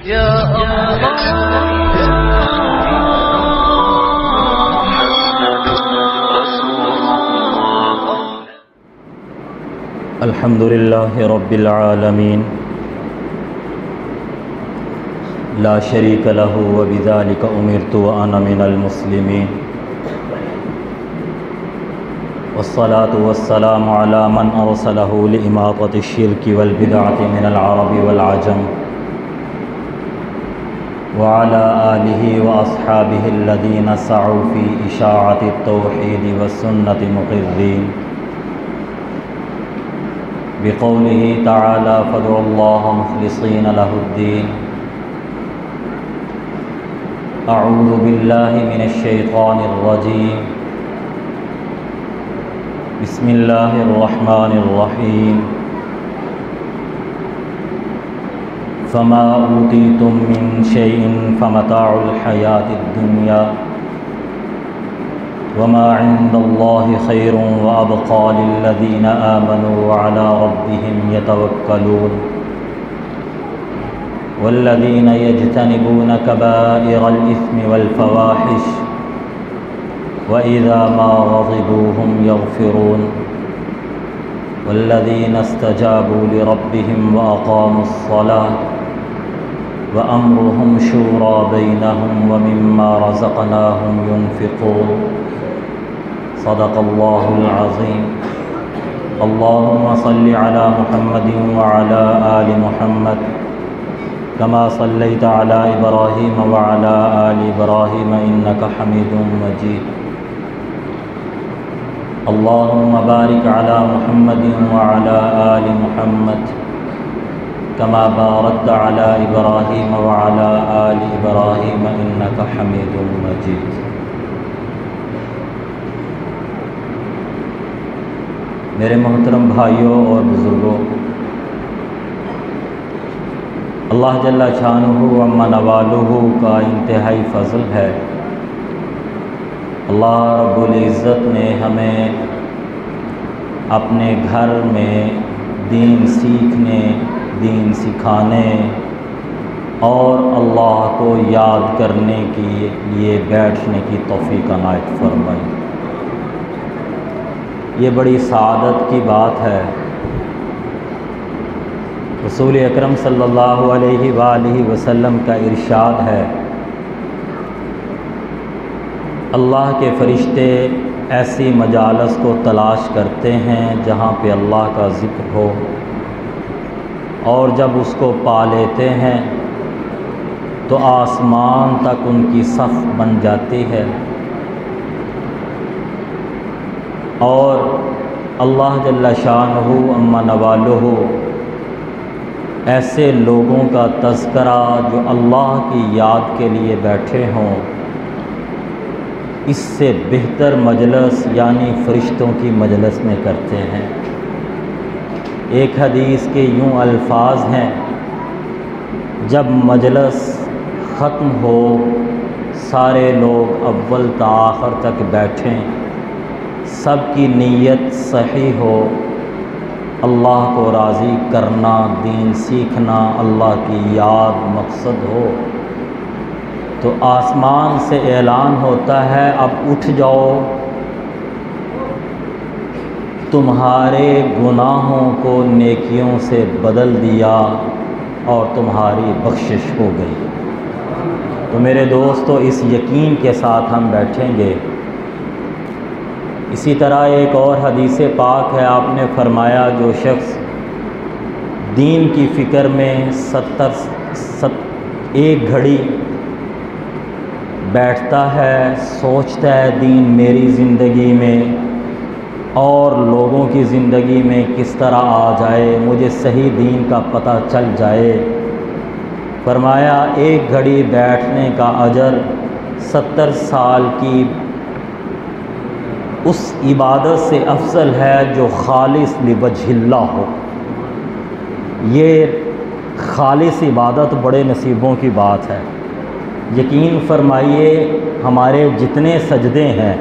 يا الحمد لله رب العالمين لا شريك له وبذلك أمرت وأنا من المسلمين والصلاة والسلام على من أرسله لإماطة الشرك والبدعة من العرب والعجم وعلى آله وأصحابه الذين سعوا في إشاعة التوحيد والسنة مقرين بقوله تعالى فادعوا الله مخلصين له الدين. أعوذ بالله من الشيطان الرجيم. بسم الله الرحمن الرحيم. فما أوتيتم من شيء فمتاع الحياة الدنيا وما عند الله خير وأبقى للذين آمنوا وعلى ربهم يتوكلون والذين يجتنبون كبائر الإثم والفواحش وإذا ما غضبوا هم يغفرون والذين استجابوا لربهم وأقاموا الصلاة وأمرهم شورى بينهم ومما رزقناهم ينفقون. صدق الله العظيم. اللهم صل على محمد وعلى آل محمد كما صليت على إبراهيم وعلى آل إبراهيم إنك حميد مجيد. اللهم بارك على محمد وعلى آل محمد كما باركت على إبراهيم وعلى آل إبراهيم إنك حميد مجيد. میرے محترم بھائیوں اور بزرگوں، اللہ جل شانہ ومن والہ کا انتہائی فضل ہے. اللہ رب العزت نے ہمیں اپنے گھر میں دین سیکھنے، دین سکھانے اور اللہ کو یاد کرنے کے لیے بیٹھنے کی توفیق عنایت فرمائی. یہ بڑی سعادت کی بات ہے. رسول اکرم صلی اللہ علیہ وآلہ وسلم کا ارشاد ہے، اللہ کے فرشتے ایسی مجالس کو تلاش کرتے ہیں جہاں پہ اللہ کا ذکر ہو، اور جب اس کو پا لیتے ہیں تو آسمان تک ان کی صف بن جاتی ہے. اور اللہ جل شانہ عما نوالہ ایسے لوگوں کا تذکرہ جو اللہ کی یاد کے لیے بیٹھے ہوں، اس سے بہتر مجلس یعنی فرشتوں کی مجلس میں کرتے ہیں. ایک حدیث کے یوں الفاظ ہیں، جب مجلس ختم ہو، سارے لوگ اول تا آخر تک بیٹھیں، سب کی نیت صحیح ہو، اللہ کو راضی کرنا، دین سیکھنا، اللہ کی یاد مقصد ہو، تو آسمان سے اعلان ہوتا ہے اب اٹھ جاؤ، تمہارے گناہوں کو نیکیوں سے بدل دیا اور تمہاری بخشش ہو گئی. تو میرے دوستو، اس یقین کے ساتھ ہم بیٹھیں گے. اسی طرح ایک اور حدیث پاک ہے، آپ نے فرمایا جو شخص دین کی فکر میں ایک گھڑی بیٹھتا ہے، سوچتا ہے دین میری زندگی میں اور لوگوں کی زندگی میں کس طرح آ جائے، مجھے صحیح دین کا پتہ چل جائے. فرمایا ایک گھڑی بیٹھنے کا اجر 70 سال کی اس عبادت سے افضل ہے جو خالص لوجہ اللہ ہو. یہ خالص عبادت بڑے نصیبوں کی بات ہے. یقین فرمائیے ہمارے جتنے سجدے ہیں،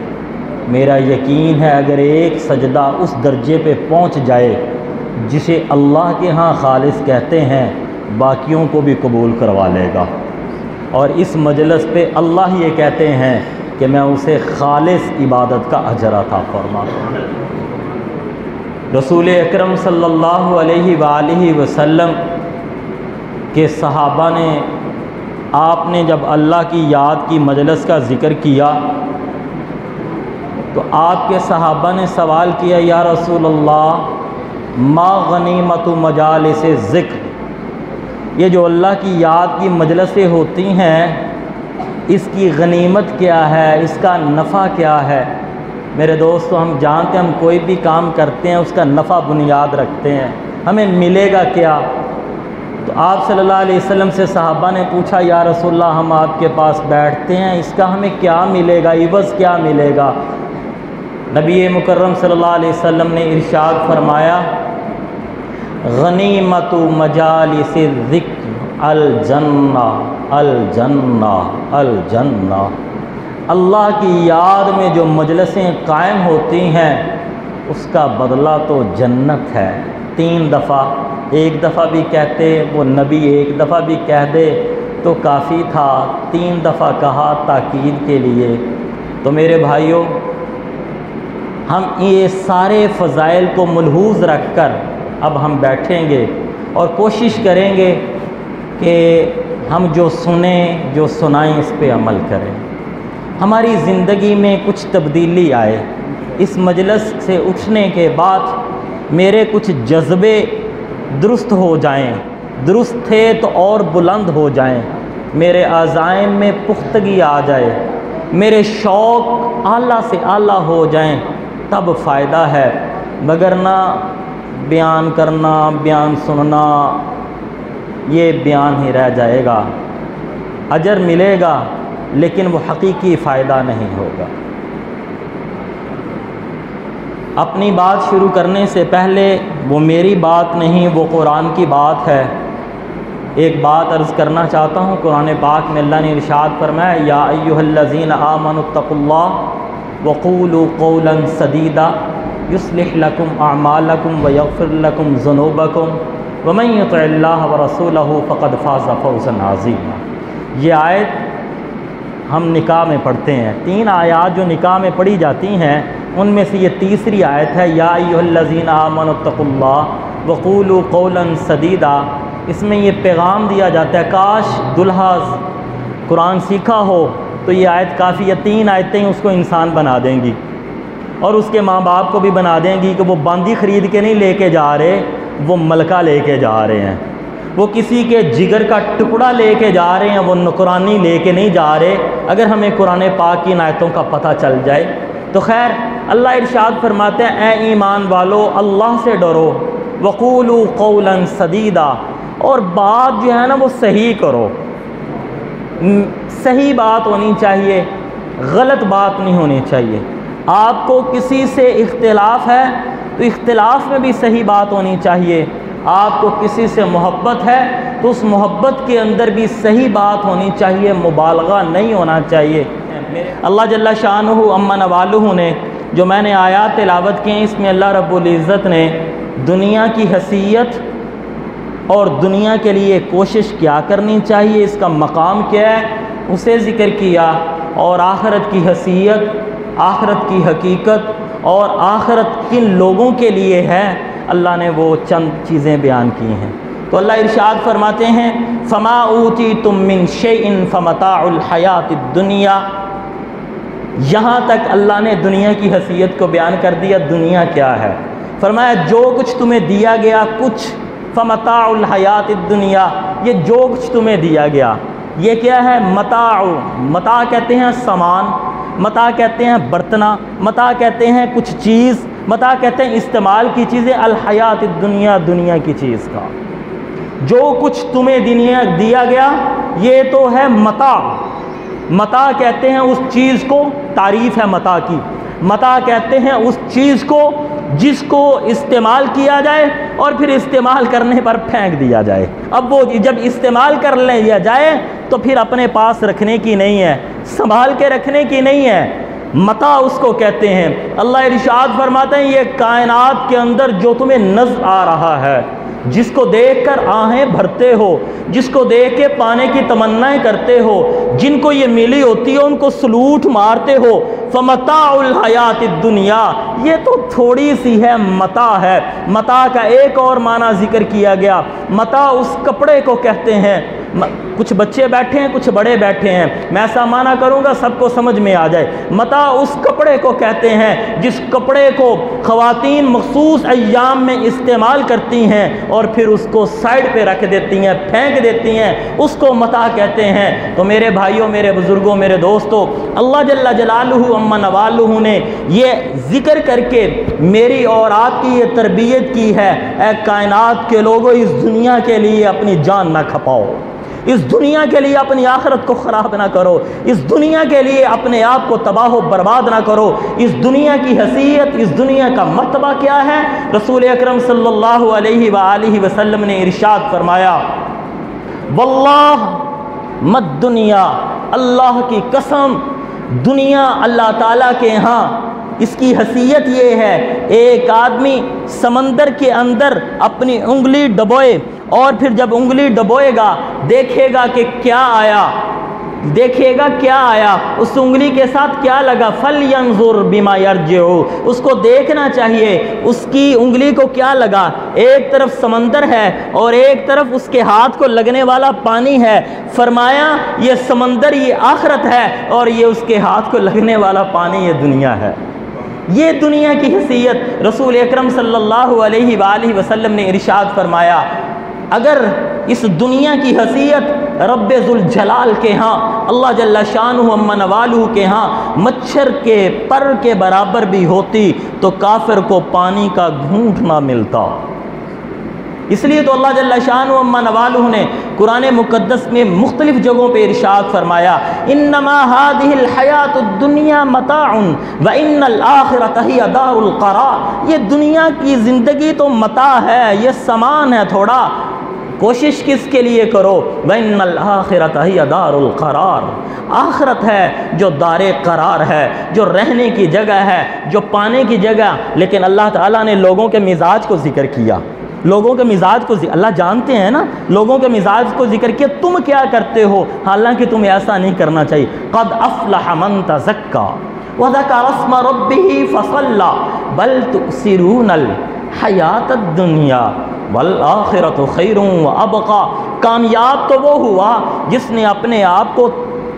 میرا یقین ہے اگر ایک سجدہ اس درجے پہ پہنچ جائے جسے اللہ کے ہاں خالص کہتے ہیں، باقیوں کو بھی قبول کروا لے گا، اور اس مجلس پہ اللہ یہ کہتے ہیں کہ میں اسے خالص عبادت کا اجر عطا فرماتا ہوں۔ رسول اکرم صلی اللہ علیہ وآلہ وسلم کے صحابہ نے، آپ نے جب اللہ کی یاد کی مجلس کا ذکر کیا تو آپ کے صحابہ نے سوال کیا، یا رسول اللہ ما غنیمت مجالس ذکر، یہ جو اللہ کی یاد کی مجلسیں ہوتی ہیں اس کی غنیمت کیا ہے، اس کا نفع کیا ہے؟ میرے دوستو، ہم جانتے ہیں ہم کوئی بھی کام کرتے ہیں اس کا نفع بنیاد رکھتے ہیں، ہمیں ملے گا کیا؟ تو آپ صلی اللہ علیہ وسلم سے صحابہ نے پوچھا، یا رسول اللہ ہم آپ کے پاس بیٹھتے ہیں، اس کا ہمیں کیا ملے گا، عوض کیا ملے گا؟ نبی مکرم صلی اللہ علیہ وسلم نے ارشاد فرمایا، غنیمت مجالس الذکر الجنہ الجنہ الجنہ، اللہ کی یاد میں جو مجلسیں قائم ہوتی ہیں اس کا بدلہ تو جنت ہے۔ 3 دفعہ، ایک دفعہ بھی کہتے وہ نبی ایک دفعہ بھی کہہ دے تو کافی تھا، 3 دفعہ کہا تاکید کے لیے۔ تو میرے بھائیوں، ہم یہ سارے فضائل کو ملحوظ رکھ کر اب ہم بیٹھیں گے اور کوشش کریں گے کہ ہم جو سنیں جو سنائیں اس پہ عمل کریں، ہماری زندگی میں کچھ تبدیلی آئے۔ اس مجلس سے اٹھنے کے بعد میرے کچھ جذبے درست ہو جائیں، درست تھے تو اور بلند ہو جائیں، میرے عزائم میں پختگی آ جائے، میرے شوق اعلیٰ سے اعلیٰ ہو جائیں، تب فائدہ ہے، مگر نہ بیان کرنا، بیان سننا یہ بیان ہی رہ جائے گا، اجر ملے گا لیکن وہ حقیقی فائدہ نہیں ہوگا۔ اپنی بات شروع کرنے سے پہلے، وہ میری بات نہیں، وہ قرآن کی بات ہے، ایک بات عرض کرنا چاہتا ہوں۔ قرآن پاک میں اللہ نے ارشاد فرمایا، یا ایھا الذین آمنوا اتقوا اللہ وقولوا قولا سدیدا یصلح لکم اعمالکم ویغفر لکم ذنوبکم ومن یطع اللہ ورسولہ فقد فاز فوزا عظیما۔ یہ آیت ہم نکاح میں پڑھتے ہیں، 3 آیات جو نکاح میں پڑھی جاتی ہیں ان میں سے یہ تیسری آیت ہے، یا ایھا الذین آمنوا اتقوا اللہ وقولوا قولا سدیدا۔ اس میں یہ پیغام دیا جاتا ہے، کاش دلہا قرآن سیکھا ہو تو یہ آیت کافی ہے، 3 آیتیں اس کو انسان بنا دیں گی، اور اس کے ماں باپ کو بھی بنا دیں گی کہ وہ باندی خرید کے نہیں لے کے جا رہے، وہ ملکہ لے کے جا رہے ہیں، وہ کسی کے جگر کا ٹکڑا لے کے جا رہے ہیں، وہ نقرانی لے کے نہیں جا رہے۔ اگر ہمیں قرآن پاک کی آیتوں کا پتہ چل جائے تو خیر، اللہ ارشاد فرماتے ہیں، اے ایمان والو اللہ سے ڈرو، وقولوا قولا سدیدا، اور بات جو ہے نا وہ صحیح کرو، صحیح بات ہونی چاہیے، غلط بات نہیں ہونی چاہیے۔ آپ کو کسی سے اختلاف ہے تو اختلاف میں بھی صحیح بات ہونی چاہیے، آپ کو کسی سے محبت ہے تو اس محبت کے اندر بھی صحیح بات ہونی چاہیے، مبالغہ نہیں ہونا چاہیے۔ اللہ جل شانہ عما نوالہ نے جو میں نے آیات تلاوت کی ہیں، اس میں اللہ رب العزت نے دنیا کی حیثیت اور دنیا کے لیے کوشش کیا کرنی چاہیے، اس کا مقام کیا ہے، اسے ذکر کیا، اور آخرت کی حیثیت، آخرت کی حقیقت اور آخرت کن لوگوں کے لیے ہے، اللہ نے وہ چند چیزیں بیان کی ہیں۔ تو اللہ ارشاد فرماتے ہیں، فما اوتیتم من شیء فمتاع الحیات الدنیا، یہاں تک اللہ نے دنیا کی حیثیت کو بیان کر دیا، دنیا کیا ہے، فرمایا جو کچھ تمہیں دیا گیا، کچھ فمتاع الحیات الدنیا، یہ جو کچھ تمہیں دیا گیا یہ کیا ہے، متاع، متاع کہتے ہیں سامان، متاع کہتے ہیں برتنا، متاع کہتے ہیں کچھ چیز، متاع کہتے ہیں استعمال کی چیزیں، الحیات الدنیا، دنیا کی چیز کا جو کچھ تمہیں دیا گیا یہ تو ہے متاع۔ متاع کہتے ہیں اس چیز کو، تعریف ہے متاع کی، متاع کہتے ہیں اس چیز کو جس کو استعمال کیا جائے اور پھر استعمال کرنے پر پھینک دیا جائے۔ اب وہ جب استعمال کر لیا جائے تو پھر اپنے پاس رکھنے کی نہیں ہے، سنبھال کے رکھنے کی نہیں ہے، متاع اس کو کہتے ہیں۔ اللہ ارشاد فرماتے ہیں، یہ کائنات کے اندر جو تمہیں نظر آ رہا ہے، جس کو دیکھ کر آہیں بھرتے ہو، جس کو دیکھ کے پانے کی تمنائیں کرتے ہو، جن کو یہ ملی ہوتی ہے ان کو سلوٹ مارتے ہو، فمتاع الحیات الدنیا، یہ تو تھوڑی سی ہے، متاع ہے۔ متاع کا ایک اور معنی ذکر کیا گیا، متاع اس کپڑے کو کہتے ہیں۔ کچھ بچے بیٹھے ہیں، کچھ بڑے بیٹھے ہیں، میں ایسا معنی کروں گا سب کو سمجھ میں آ جائے۔ متاع اس کپڑے کو کہتے ہیں جس کپڑے کو خواتین مخصوص ایام میں استعمال کرتی ہیں اور پھر اس کو سائڈ پہ رکھ دیتی ہیں، پھینک دیتی ہیں، اس کو متاع کہتے ہیں۔ تو میرے بھائیوں، میرے بزرگوں، میرے دوستوں، اللہ جل جلالہ عما نوالہ نے یہ ذکر کر کے میری اور آپ کی یہ تربیت کی ہے، اے کائنات کے لوگوں، اس دنیا کے لیے اپنی جان نہ کھپاؤ، اس دنیا کے لیے اپنی آخرت کو خراب نہ کرو، اس دنیا کے لیے اپنے آپ کو تباہ و برباد نہ کرو۔ اس دنیا کی حیثیت، اس دنیا کا مرتبہ کیا ہے؟ رسول اکرم صلی اللہ علیہ وآلہ وسلم نے ارشاد فرمایا، واللہ مد دنیا، اللہ کی قسم، دنیا اللہ تعالیٰ کے ہاں اس کی حیثیت یہ ہے، ایک آدمی سمندر کے اندر اپنی انگلی ڈبوئے اور پھر جب انگلی ڈبوئے گا دیکھے گا کہ کیا آیا، دیکھے گا کیا آیا، اس انگلی کے ساتھ کیا لگا، فَلْيَنْظُرْ بِمَا يَرْجِعُ، اس کو دیکھنا چاہیے اس کی انگلی کو کیا لگا۔ ایک طرف سمندر ہے اور ایک طرف اس کے ہاتھ کو لگنے والا پانی ہے، فرمایا یہ سمندر یہ آخرت ہے اور یہ اس کے ہاتھ کو لگنے والا پانی یہ دنیا ہے۔ یہ دنیا کی حیثیت رسول اکرم صلی اللہ علیہ وآلہ وسلم نے ارشاد فرمایا، اگر اس دنیا کی حیثیت رب ذوالجلال کے ہاں، اللہ جل شانہ عما نوالہ کے ہاں مچھر کے پر کے برابر بھی ہوتی تو کافر کو پانی کا گھونٹ نہ ملتا۔ اس لیے تو اللہ جل شانہ عما نوالہ نے قرآن مقدس میں مختلف جگہوں پہ ارشاد فرمایا، انما هذه الحیات الدنیا متاع وان الآخرۃ ہی دار القرار، یہ دنیا کی زندگی تو متاع ہے، یہ سامان ہے تھوڑا، کوشش کس کے لیے کرو، وَإِنَّ الْآخِرَةَ هِيَ دَارُ الْقَرَارِ، آخرت ہے جو دار قرار ہے، جو رہنے کی جگہ ہے، جو پانے کی جگہ۔ لیکن اللہ تعالیٰ نے لوگوں کے مزاج کو ذکر کیا، لوگوں کے مزاج کو اللہ جانتے ہیں نا، لوگوں کے مزاج کو ذکر کیا، تم کیا کرتے ہو، حالانکہ تمہیں ایسا نہیں کرنا چاہیے۔ قد افلح من تزکا وذکر اسم ربہ فصلی بل تؤثرون الحیات الدنیا والآخرۃ خیر وابقی، کامیاب تو وہ ہوا جس نے اپنے آپ کو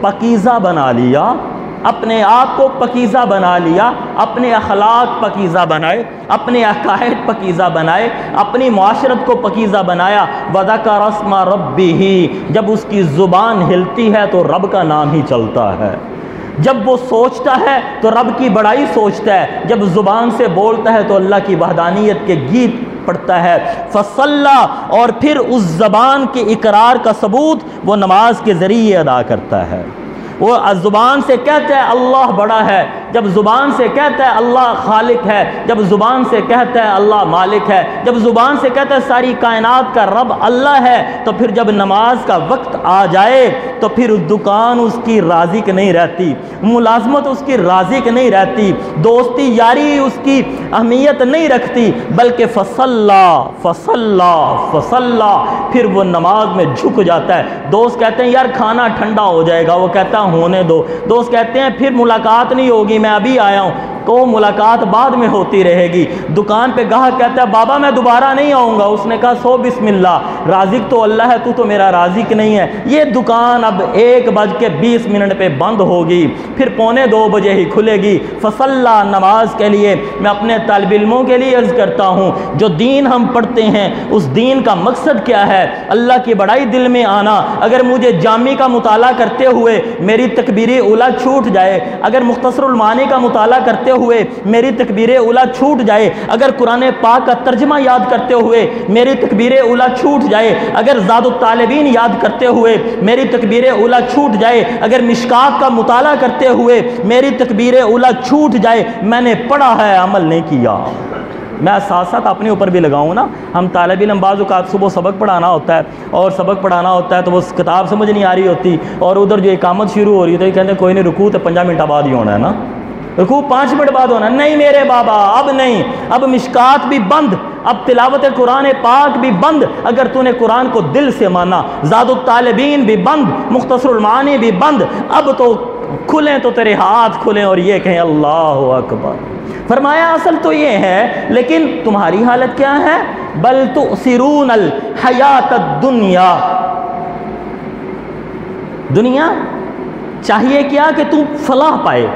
پاکیزہ بنا لیا، اپنے آپ کو پاکیزہ بنا لیا، اپنے اخلاق پاکیزہ بنائے، اپنے عقائد پاکیزہ بنائے، اپنی معاشرت کو پاکیزہ بنایا۔ وذکر اسم ربہ، جب اس کی زبان ہلتی ہے تو رب کا نام ہی چلتا ہے، جب وہ سوچتا ہے تو رب کی بڑائی سوچتا ہے، جب زبان سے بولتا ہے تو اللہ کی وحدانیت کے گیت پڑھتا ہے۔ فصلی، اور پھر اس زبان کے اقرار کا ثبوت وہ نماز کے ذریعے ادا کرتا ہے۔ وہ زبان سے کہتا ہے اللہ بڑا ہے، جب زبان سے کہتا ہے اللہ خالق ہے، جب زبان سے کہتا ہے اللہ مالک ہے، جب زبان سے کہتا ہے ساری کائنات کا رب اللہ ہے، تو پھر جب نماز کا وقت آ جائے تو پھر دکان اس کی رازق نہیں رہتی، ملازمت اس کی رازق نہیں رہتی، دوستی یاری اس کی اہمیت نہیں رکھتی، بلکہ فصلی، پھر وہ نماز میں جھک جاتا ہے۔ دوست کہتے ہیں یار کھانا ٹھنڈا ہو جائے گا، وہ کہتا ہونے دو۔ دوست کہتے ہیں پھر ملاقات نہیں ہوگی، میں ابھی آیا ہوں، تو ملاقات بعد میں ہوتی رہے گی۔ دکان پہ گاہک کہتا ہے بابا میں دوبارہ نہیں آؤں گا، اس نے کہا سو بسم اللہ، رازق تو اللہ ہے، تو میرا رازق نہیں ہے۔ یہ دکان اب 1:20 پہ بند ہوگی، پھر 1:45 بجے ہی کھلے گی۔ فصلی، نماز کے لیے میں اپنے طالب علموں کے لیے عرض کرتا ہوں، جو دین ہم پڑھتے ہیں اس دین کا مقصد کیا ہے؟ اللہ کی بڑائی دل میں آنا۔ اگر مجھے جامی کا مطالعہ کرتے ہوئے میری تکبیر اولیٰ چھوٹ جائے، اگر مختصر المعانی کا مطالعہ کرتے ہوئے میری تکبیر اولیٰ چھوٹ جائے، اگر قرآن پاک کا ترجمہ یاد کرتے ہوئے میری تکبیر اولیٰ چھوٹ جائے، اگر زاد الطالبین یاد کرتے ہوئے میری تکبیر اولیٰ چھوٹ جائے، اگر مشکات کا مطالعہ کرتے ہوئے میری تکبیر اولیٰ چھوٹ جائے، میں نے پڑھا ہے عمل نہیں کیا۔ میں ساتھ ساتھ اپنے اوپر بھی لگاؤں نا، ہم طالب علم بعض اوقات صبح سبق پڑھانا ہوتا ہے اور سبق پڑھانا ہوتا ہے تو وہ کتاب سمجھ نہیں آ رہی ہوتی، اور ادھر جو اقامت شروع ہو رہی ہے تو یہ کہتے ہیں کوئی نہیں رکوع تو 5 منٹ بعد ہی ہونا ہے نا، رکوع 5 منٹ بعد ہونا، نہیں میرے بابا اب نہیں، اب مشکات بھی بند، اب تلاوت قرآن پاک بھی بند، اگر تو نے قرآن کو دل سے مانا، زاد الطالبین بھی بند، مختصر المعانی بھی بند، اب تو کھلیں تو تیرے ہاتھ کھلیں اور یہ کہیں اللہ اکبر۔ فرمایا اصل تو یہ ہے، لیکن تمہاری حالت کیا ہے؟ بل تؤثرون الحیات الدنیا، دنیا چاہیے کیا کہ تو فلاح پائے،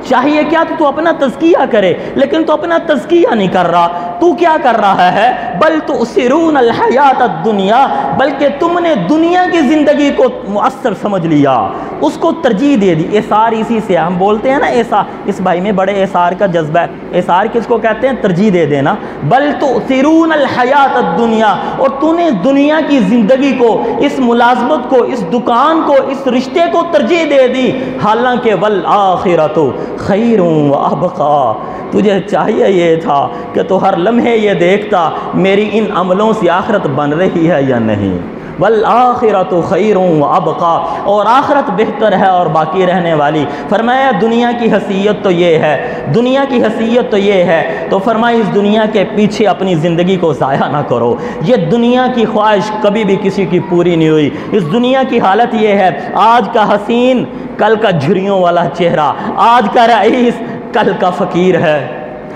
چاہیے کیا تو اپنا تزکیہ کرے، لیکن تو اپنا تزکیہ نہیں کر رہا، تو کیا کر رہا ہے؟ بل تؤثرون الحیات الدنیا، بلکہ تم نے دنیا کی زندگی کو مؤثر سمجھ لیا، اس کو ترجیح دے دی۔ اثار اسی سے ہم بولتے ہیں نا، اثار، اس بھائی میں بڑے اثار کا جذبہ ہے۔ اثار کس کو کہتے ہیں؟ ترجیح دے دینا۔ بل تؤثرون الحیات الدنیا، اور تو نے دنیا کی زندگی کو، اس ملازمت کو، اس دکان کو، اس رشتے کو ترجیح دے دی، حالانکہ والآخرۃ خیر وابقیٰ، تجھے چاہیے یہ تھا کہ تو ہر لمحے یہ دیکھتا میری ان عملوں سے آخرت بن رہی ہے یا نہیں۔ والآخرۃ خیر وابقیٰ، اور آخرت بہتر ہے اور باقی رہنے والی۔ فرمایا دنیا کی حیثیت تو یہ ہے، دنیا کی حیثیت تو یہ ہے، تو فرمایا اس دنیا کے پیچھے اپنی زندگی کو ضائع نہ کرو۔ یہ دنیا کی خواہش کبھی بھی کسی کی پوری نہیں ہوئی۔ اس دنیا کی حالت یہ ہے، آج کا حسین کل کا جھریوں والا چہرہ، آج کا رئیس کل کا فقیر ہے،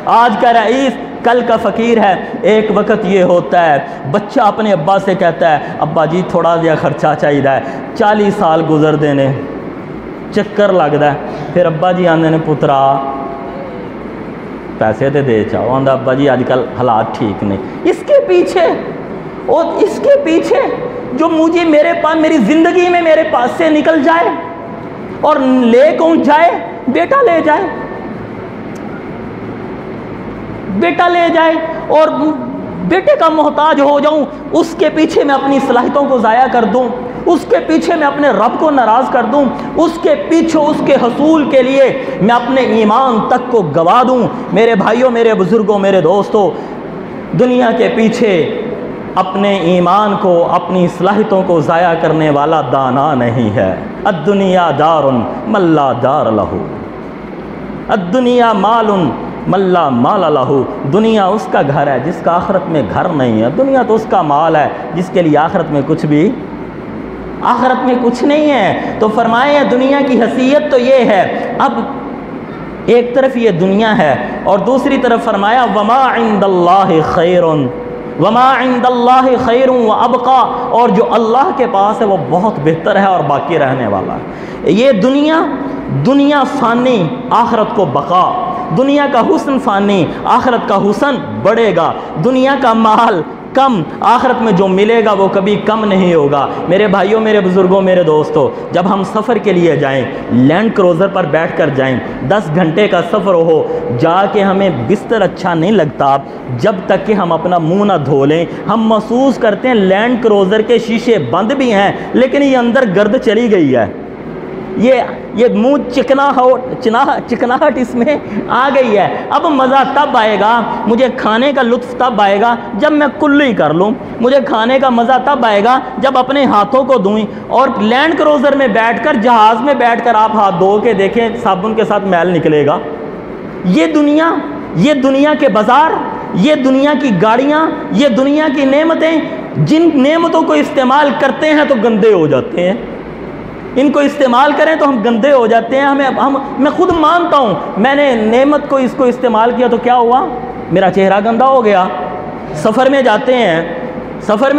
آج کا رئیس کل کا فقیر ہے۔ ایک وقت یہ ہوتا ہے بچہ اپنے ابا سے کہتا ہے ابا جی تھوڑا جہا خرچہ چاہیے ہے، 40 سال گزر دینے، چکر لگتا ہے، پھر ابا جی آندے نے پترا پیسے تے دے چاہو، آندہ ابا جی آج کل حالات ٹھیک نہیں۔ اس کے پیچھے، اور اس کے پیچھے جو مجھے میرے پاس، میری زندگی میں میرے پاس سے نکل جائے اور لے کون جائے؟ بیٹا لے جائے، بیٹا لے جائے اور بیٹے کا محتاج ہو جاؤں، اس کے پیچھے میں اپنی صلاحیتوں کو ضائع کر دوں، اس کے پیچھے میں اپنے رب کو ناراض کر دوں، اس کے پیچھے اس کے حصول کے لیے میں اپنے ایمان تک کو گوا دوں۔ میرے بھائیوں، میرے بزرگوں، میرے دوستوں، دنیا کے پیچھے اپنے ایمان کو، اپنی صلاحیتوں کو ضائع کرنے والا دانا نہیں ہے۔ الدنیا دار من لا دار لہ، الدنیا مال من لا مال لہ، دنیا اس کا گھر ہے جس کا آخرت میں گھر نہیں ہے۔ دنیا تو اس کا مال ہے جس کے لیے آخرت میں کچھ بھی، آخرت میں کچھ نہیں ہے۔ تو فرمایا دنیا کی حیثیت تو یہ ہے۔ اب ایک طرف یہ دنیا ہے اور دوسری طرف فرمایا وما عند اللہ خیر، وما عند اللہ خیر وابقیٰ، اور جو اللہ کے پاس ہے وہ بہت بہتر ہے اور باقی رہنے والا ہے۔ یہ دنیا فانی، آخرت کو بقا، دنیا کا حسن فانی، آخرت کا حسن بڑھے گا، دنیا کا مال کم، آخرت میں جو ملے گا وہ کبھی کم نہیں ہوگا۔ میرے بھائیوں، میرے بزرگوں، میرے دوستوں، جب ہم سفر کے لیے جائیں، لینڈ کروزر پر بیٹھ کر جائیں، 10 گھنٹے کا سفر ہو، جا کے ہمیں بستر اچھا نہیں لگتا جب تک کہ ہم اپنا منہ نہ دھو لیں۔ ہم محسوس کرتے ہیں لینڈ کروزر کے شیشے بند بھی ہیں لیکن یہ اندر گرد چلی گئی ہے، یہ منہ چکناہٹ اس میں آ گئی ہے۔ اب مزہ تب آئے گا، مجھے کھانے کا لطف تب آئے گا جب میں کلی کر لوں، مجھے کھانے کا مزہ تب آئے گا جب اپنے ہاتھوں کو دھوئیں۔ اور لینڈ کروزر میں بیٹھ کر، جہاز میں بیٹھ کر آپ ہاتھ دھو کے دیکھیں، صابن کے ساتھ میل نکلے گا۔ یہ دنیا کے بازار، یہ دنیا کی گاڑیاں، یہ دنیا کی نعمتیں، جن نعمتوں کو استعمال کرتے ہیں تو گندے ہو جاتے ہیں، ان کو استعمال کریں تو ہم گندے ہو جاتے ہیں۔ میں خود مانتا ہوں، میں نے نعمت کو، اس کو استعمال کیا تو کیا ہوا؟ میرا چہرہ گندا ہو گیا۔ سفر میں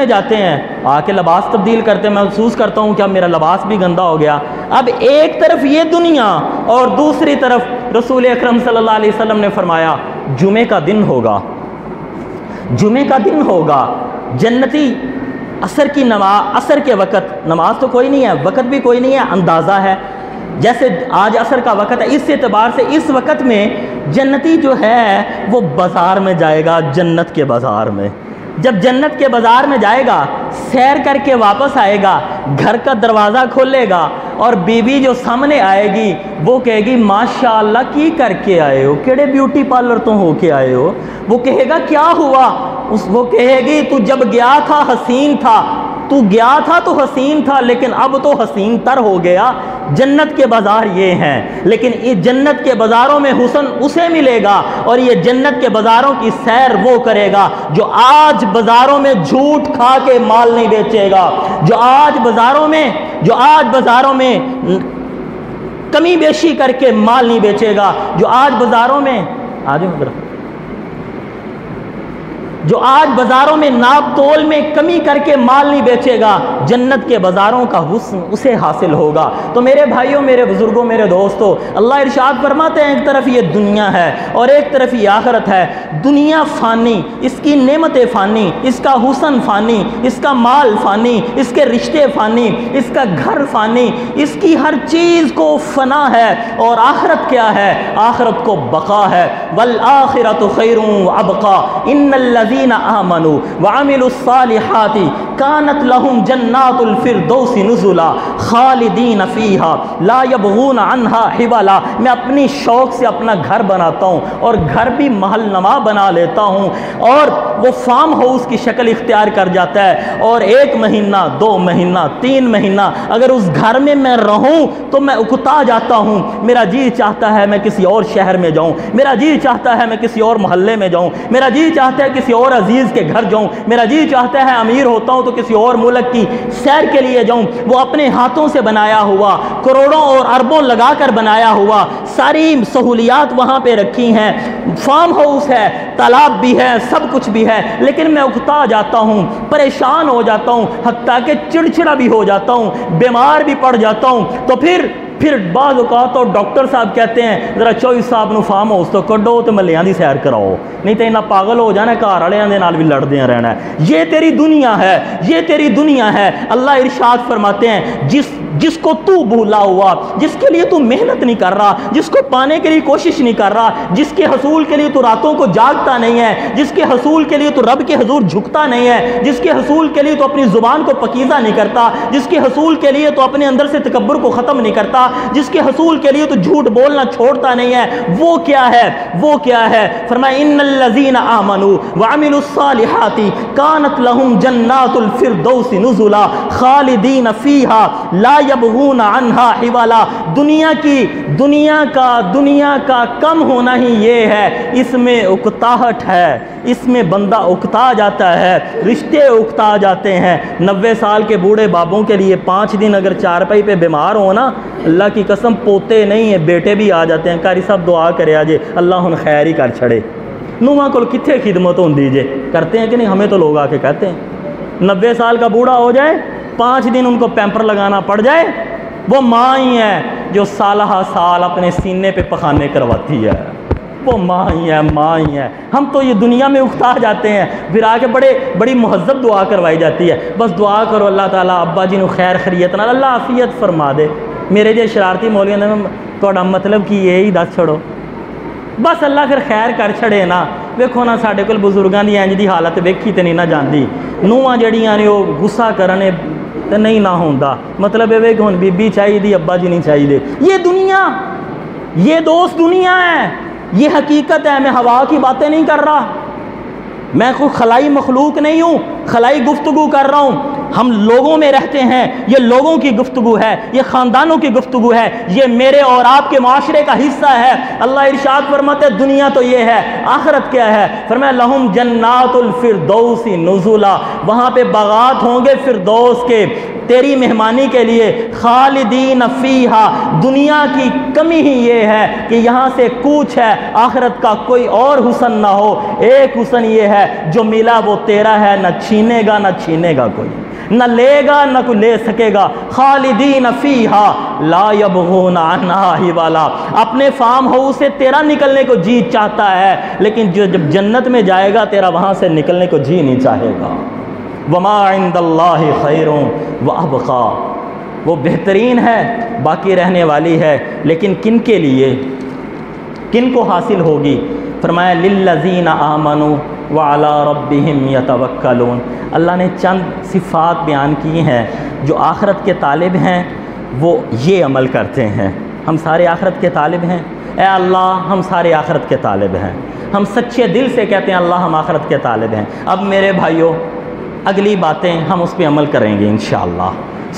جاتے ہیں آ کے لباس تبدیل کرتے ہیں، محسوس کرتا ہوں کہ اب میرا لباس بھی گندا ہو گیا۔ اب ایک طرف یہ دنیا اور دوسری طرف رسول اکرم صلی اللہ علیہ وسلم نے فرمایا جمعے کا دن ہوگا، جنتی عصر کی نماز، عصر کے وقت نماز تو کوئی نہیں ہے، وقت بھی کوئی نہیں ہے، اندازہ ہے جیسے آج عصر کا وقت ہے، اس اعتبار سے اس وقت میں جنتی جو ہے وہ بازار میں جائے گا، جنت کے بازار میں۔ جب جنت کے بازار میں جائے گا، سیر کر کے واپس آئے گا، گھر کا دروازہ کھولے گا اور بیوی جو سامنے آئے گی وہ کہے گی ماشاءاللہ کی کر کے آئے ہو، کیڑے بیوٹی پارلر تو ہو کے آئے ہو۔ وہ کہے گا کیا ہوا؟ وہ کہے گی تو جب گیا تھا حسین تھا، تو گیا تھا تو حسین تھا لیکن اب تو حسین تر ہو گیا۔ جنت کے بازار یہ ہیں، لیکن اس جنت کے بازاروں میں حسن اسے ملے گا، اور یہ جنت کے بازاروں کی سیر وہ کرے گا جو آج بازاروں میں جھوٹ کھا کے مال نہیں بیچے گا، جو آج بازاروں میں کمی بیشی کر کے مال نہیں بیچے گا، جو آج بازاروں میں ناپ تول میں کمی کر کے مال نہیں بیچے گا، جنت کے بازاروں کا حسن اسے حاصل ہوگا۔ تو میرے بھائیوں، میرے بزرگوں، میرے دوستوں، اللہ ارشاد فرماتے ہیں ایک طرف یہ دنیا ہے اور ایک طرف یہ آخرت ہے۔ دنیا فانی، اس کی نعمتیں فانی، اس کا حسن فانی، اس کا مال فانی، اس کے رشتے فانی، اس کا گھر فانی، اس کی ہر چیز کو فنا ہے، اور آخرت کیا ہے؟ آخرت کو بقا ہے۔ والآخرۃ خیر وابقا ان الذین آمنوا وعملوا الصالحات کانت لهم جنات الفردوس نزلا خالدین فیہا لا یبغون عنہا حولا۔ میں اپنی شوق سے اپنا گھر بناتا ہوں، اور گھر بھی محل نما بنا لیتا ہوں، اور وہ فارم ہاؤس کی شکل اختیار کر جاتا ہے، اور 1 مہینہ 2 مہینہ 3 مہینہ اگر اس گھر میں میں رہوں تو میں اکتا جاتا ہوں، میرا جی چاہتا ہے میں کسی اور شہر میں جاؤں، میرا جی چاہتا ہے میں کسی اور محلے میں جاؤں، میرا جی چاہتا ہے کسی اور عزیز کے گھر جاؤں، میرا جی چاہتا ہے امیر ہوتا ہوں تو کسی اور ملک کی سیر کے لیے جاؤں۔ وہ اپنے ہاتھوں سے بنایا ہوا، کروڑوں اور اربوں لگا کر بنایا ہوا، ساری سہولیات وہاں پہ رکھی ہیں، فارم ہاؤس ہے، تالاب بھی ہے، سب کچھ بھی ہے، لیکن میں اکتا جاتا ہوں، پریشان ہو جاتا ہوں، حتیٰ کہ چڑچڑا بھی ہو جاتا ہوں، بیمار بھی پڑ جاتا ہوں۔ تو پھر بعض اوقات تو ڈاکٹر صاحب کہتے ہیں ذرا چوئی صاحب نو فارم ہاؤس تو کڈو تو ملیاں دی سیر کراؤ، نہیں تو انہاں پاگل ہو جانا، گھر والےاں دے نال بھی لڑدیاں رہنا ہے۔ یہ تیری دنیا ہے، یہ تیری دنیا ہے۔ اللہ ارشاد فرماتے ہیں جس کو تو بھولا ہوا، جس کے لیے تو محنت نہیں کر رہا، جس کو پانے کے لیے کوشش نہیں کر رہا، جس کے حصول کے لیے تو راتوں کو جاگتا نہیں ہے، جس کے حصول کے لیے تو رب کے حضور جھکتا نہیں ہے، جس کے حصول کے لیے تو اپنی زبان کو پکیزہ نہیں کرتا، جس کے حصول کے لیے تو اپنے اندر سے تکبر کو ختم نہیں کرتا، جس کے حصول کے لیے تو جھوٹ بولنا چھوڑتا نہیں ہے، وہ کیا ہے؟ وہ کیا ہے؟ فرمایا ان الذین آمنوا وعملوا الصالحات کانت لهم جنات الفردوس نزلا خالدین فیہا لا یبغون عنہا حولا۔ دنیا کا کم ہونا ہی یہ ہے، اس میں اکتاہٹ ہے، اس میں بندہ اکتا جاتا ہے، رشتے اکتا جاتے ہیں۔ 90 سال کے بوڑھے بابوں کے لیے 5 دن اگر چارپائی پہ بیمار ہو نا، اللہ کی قسم پوتے نہیں ہیں، بیٹے بھی آ جاتے ہیں، قاری صاحب دعا کرے آجے اللہ ان خیر ہی کر چھڑے۔ نواں کول کتھے خدمت ہوں دیجے، کرتے ہیں کہ نہیں؟ ہمیں تو لوگ آ کے کہتے ہیں 90 سال کا بوڑھا ہو جائے، 5 دن ان کو پیمپر لگانا پڑ جائے، وہ ماں ہی ہے جو سالہ سال اپنے سینے پہ پخانے کرواتی ہے، وہ ماں ہی ہے۔ ہم تو یہ دنیا میں اکتا جاتے ہیں، پھر آ کے بڑی مہذب دعا کروائی جاتی ہے، بس دعا کرو اللہ تعالیٰ ابا جی نو خیر خیریت نال اللہ عافیت فرما دے۔ میرے جے شرارتی مولیاں نے تہاڈا مطلب کی یہی دس چھڑو، بس اللہ پھر خیر کر چھڑے نا۔ ویکھو نا ساڈے کول بزرگاں دی انج دی حالت ویکھی تے نہیں نہ جاندی، نوواں جڑیاں نے وہ غصہ کرنے تے نہیں نہ ہوندا، مطلب یہ کہ ہن بی بی چاہیے دی ابا جی نہیں چاہیے۔ یہ دنیا، یہ دوست دنیا ہے، یہ حقیقت ہے۔ میں ہوا کی باتیں نہیں کر رہا، میں کوئی خلائی مخلوق نہیں ہوں، خلائی گفتگو کر رہا ہوں۔ ہم لوگوں میں رہتے ہیں، یہ لوگوں کی گفتگو ہے، یہ خاندانوں کی گفتگو ہے، یہ میرے اور آپ کے معاشرے کا حصہ ہے۔ اللہ ارشاد فرماتے ہیں دنیا تو یہ ہے، آخرت کیا ہے؟ فرمایا لہم جنات الفردوس نزلا، وہاں پہ باغات ہوں گے فردوس کے تیری مہمانی کے لیے، خالدین فیہا۔ دنیا کی کمی ہی یہ ہے کہ یہاں سے کوچ ہے، آخرت کا کوئی اور حسن نہ ہو، ایک حسن یہ ہے جو ملا وہ تیرا ہے، نہ چھینے گا کوئی، نہ لے گا نہ کوئی لے سکے گا۔ خالدین فیہا لا یبغون عنہا حولا۔ اپنے فارم ہاؤس سے تیرا نکلنے کو جی چاہتا ہے، لیکن جب جنت میں جائے گا تیرا وہاں سے نکلنے کو جی نہیں چاہے گا۔ وما عند اللہ خیر وابقا، وہ بہترین ہے، باقی رہنے والی ہے، لیکن کن کے لیے، کن کو حاصل ہوگی؟ فرمایا للذین آمنوا وعلی ربہم یتوکلون۔ اللہ نے چند صفات بیان کی ہیں، جو آخرت کے طالب ہیں وہ یہ عمل کرتے ہیں۔ ہم سارے آخرت کے طالب ہیں، اے اللہ ہم سارے آخرت کے طالب ہیں، ہم سچے دل سے کہتے ہیں اللہ ہم آخرت کے طالب ہیں۔ اب میرے بھائیوں، اگلی باتیں ہم اس پہ عمل کریں گے انشاءاللہ،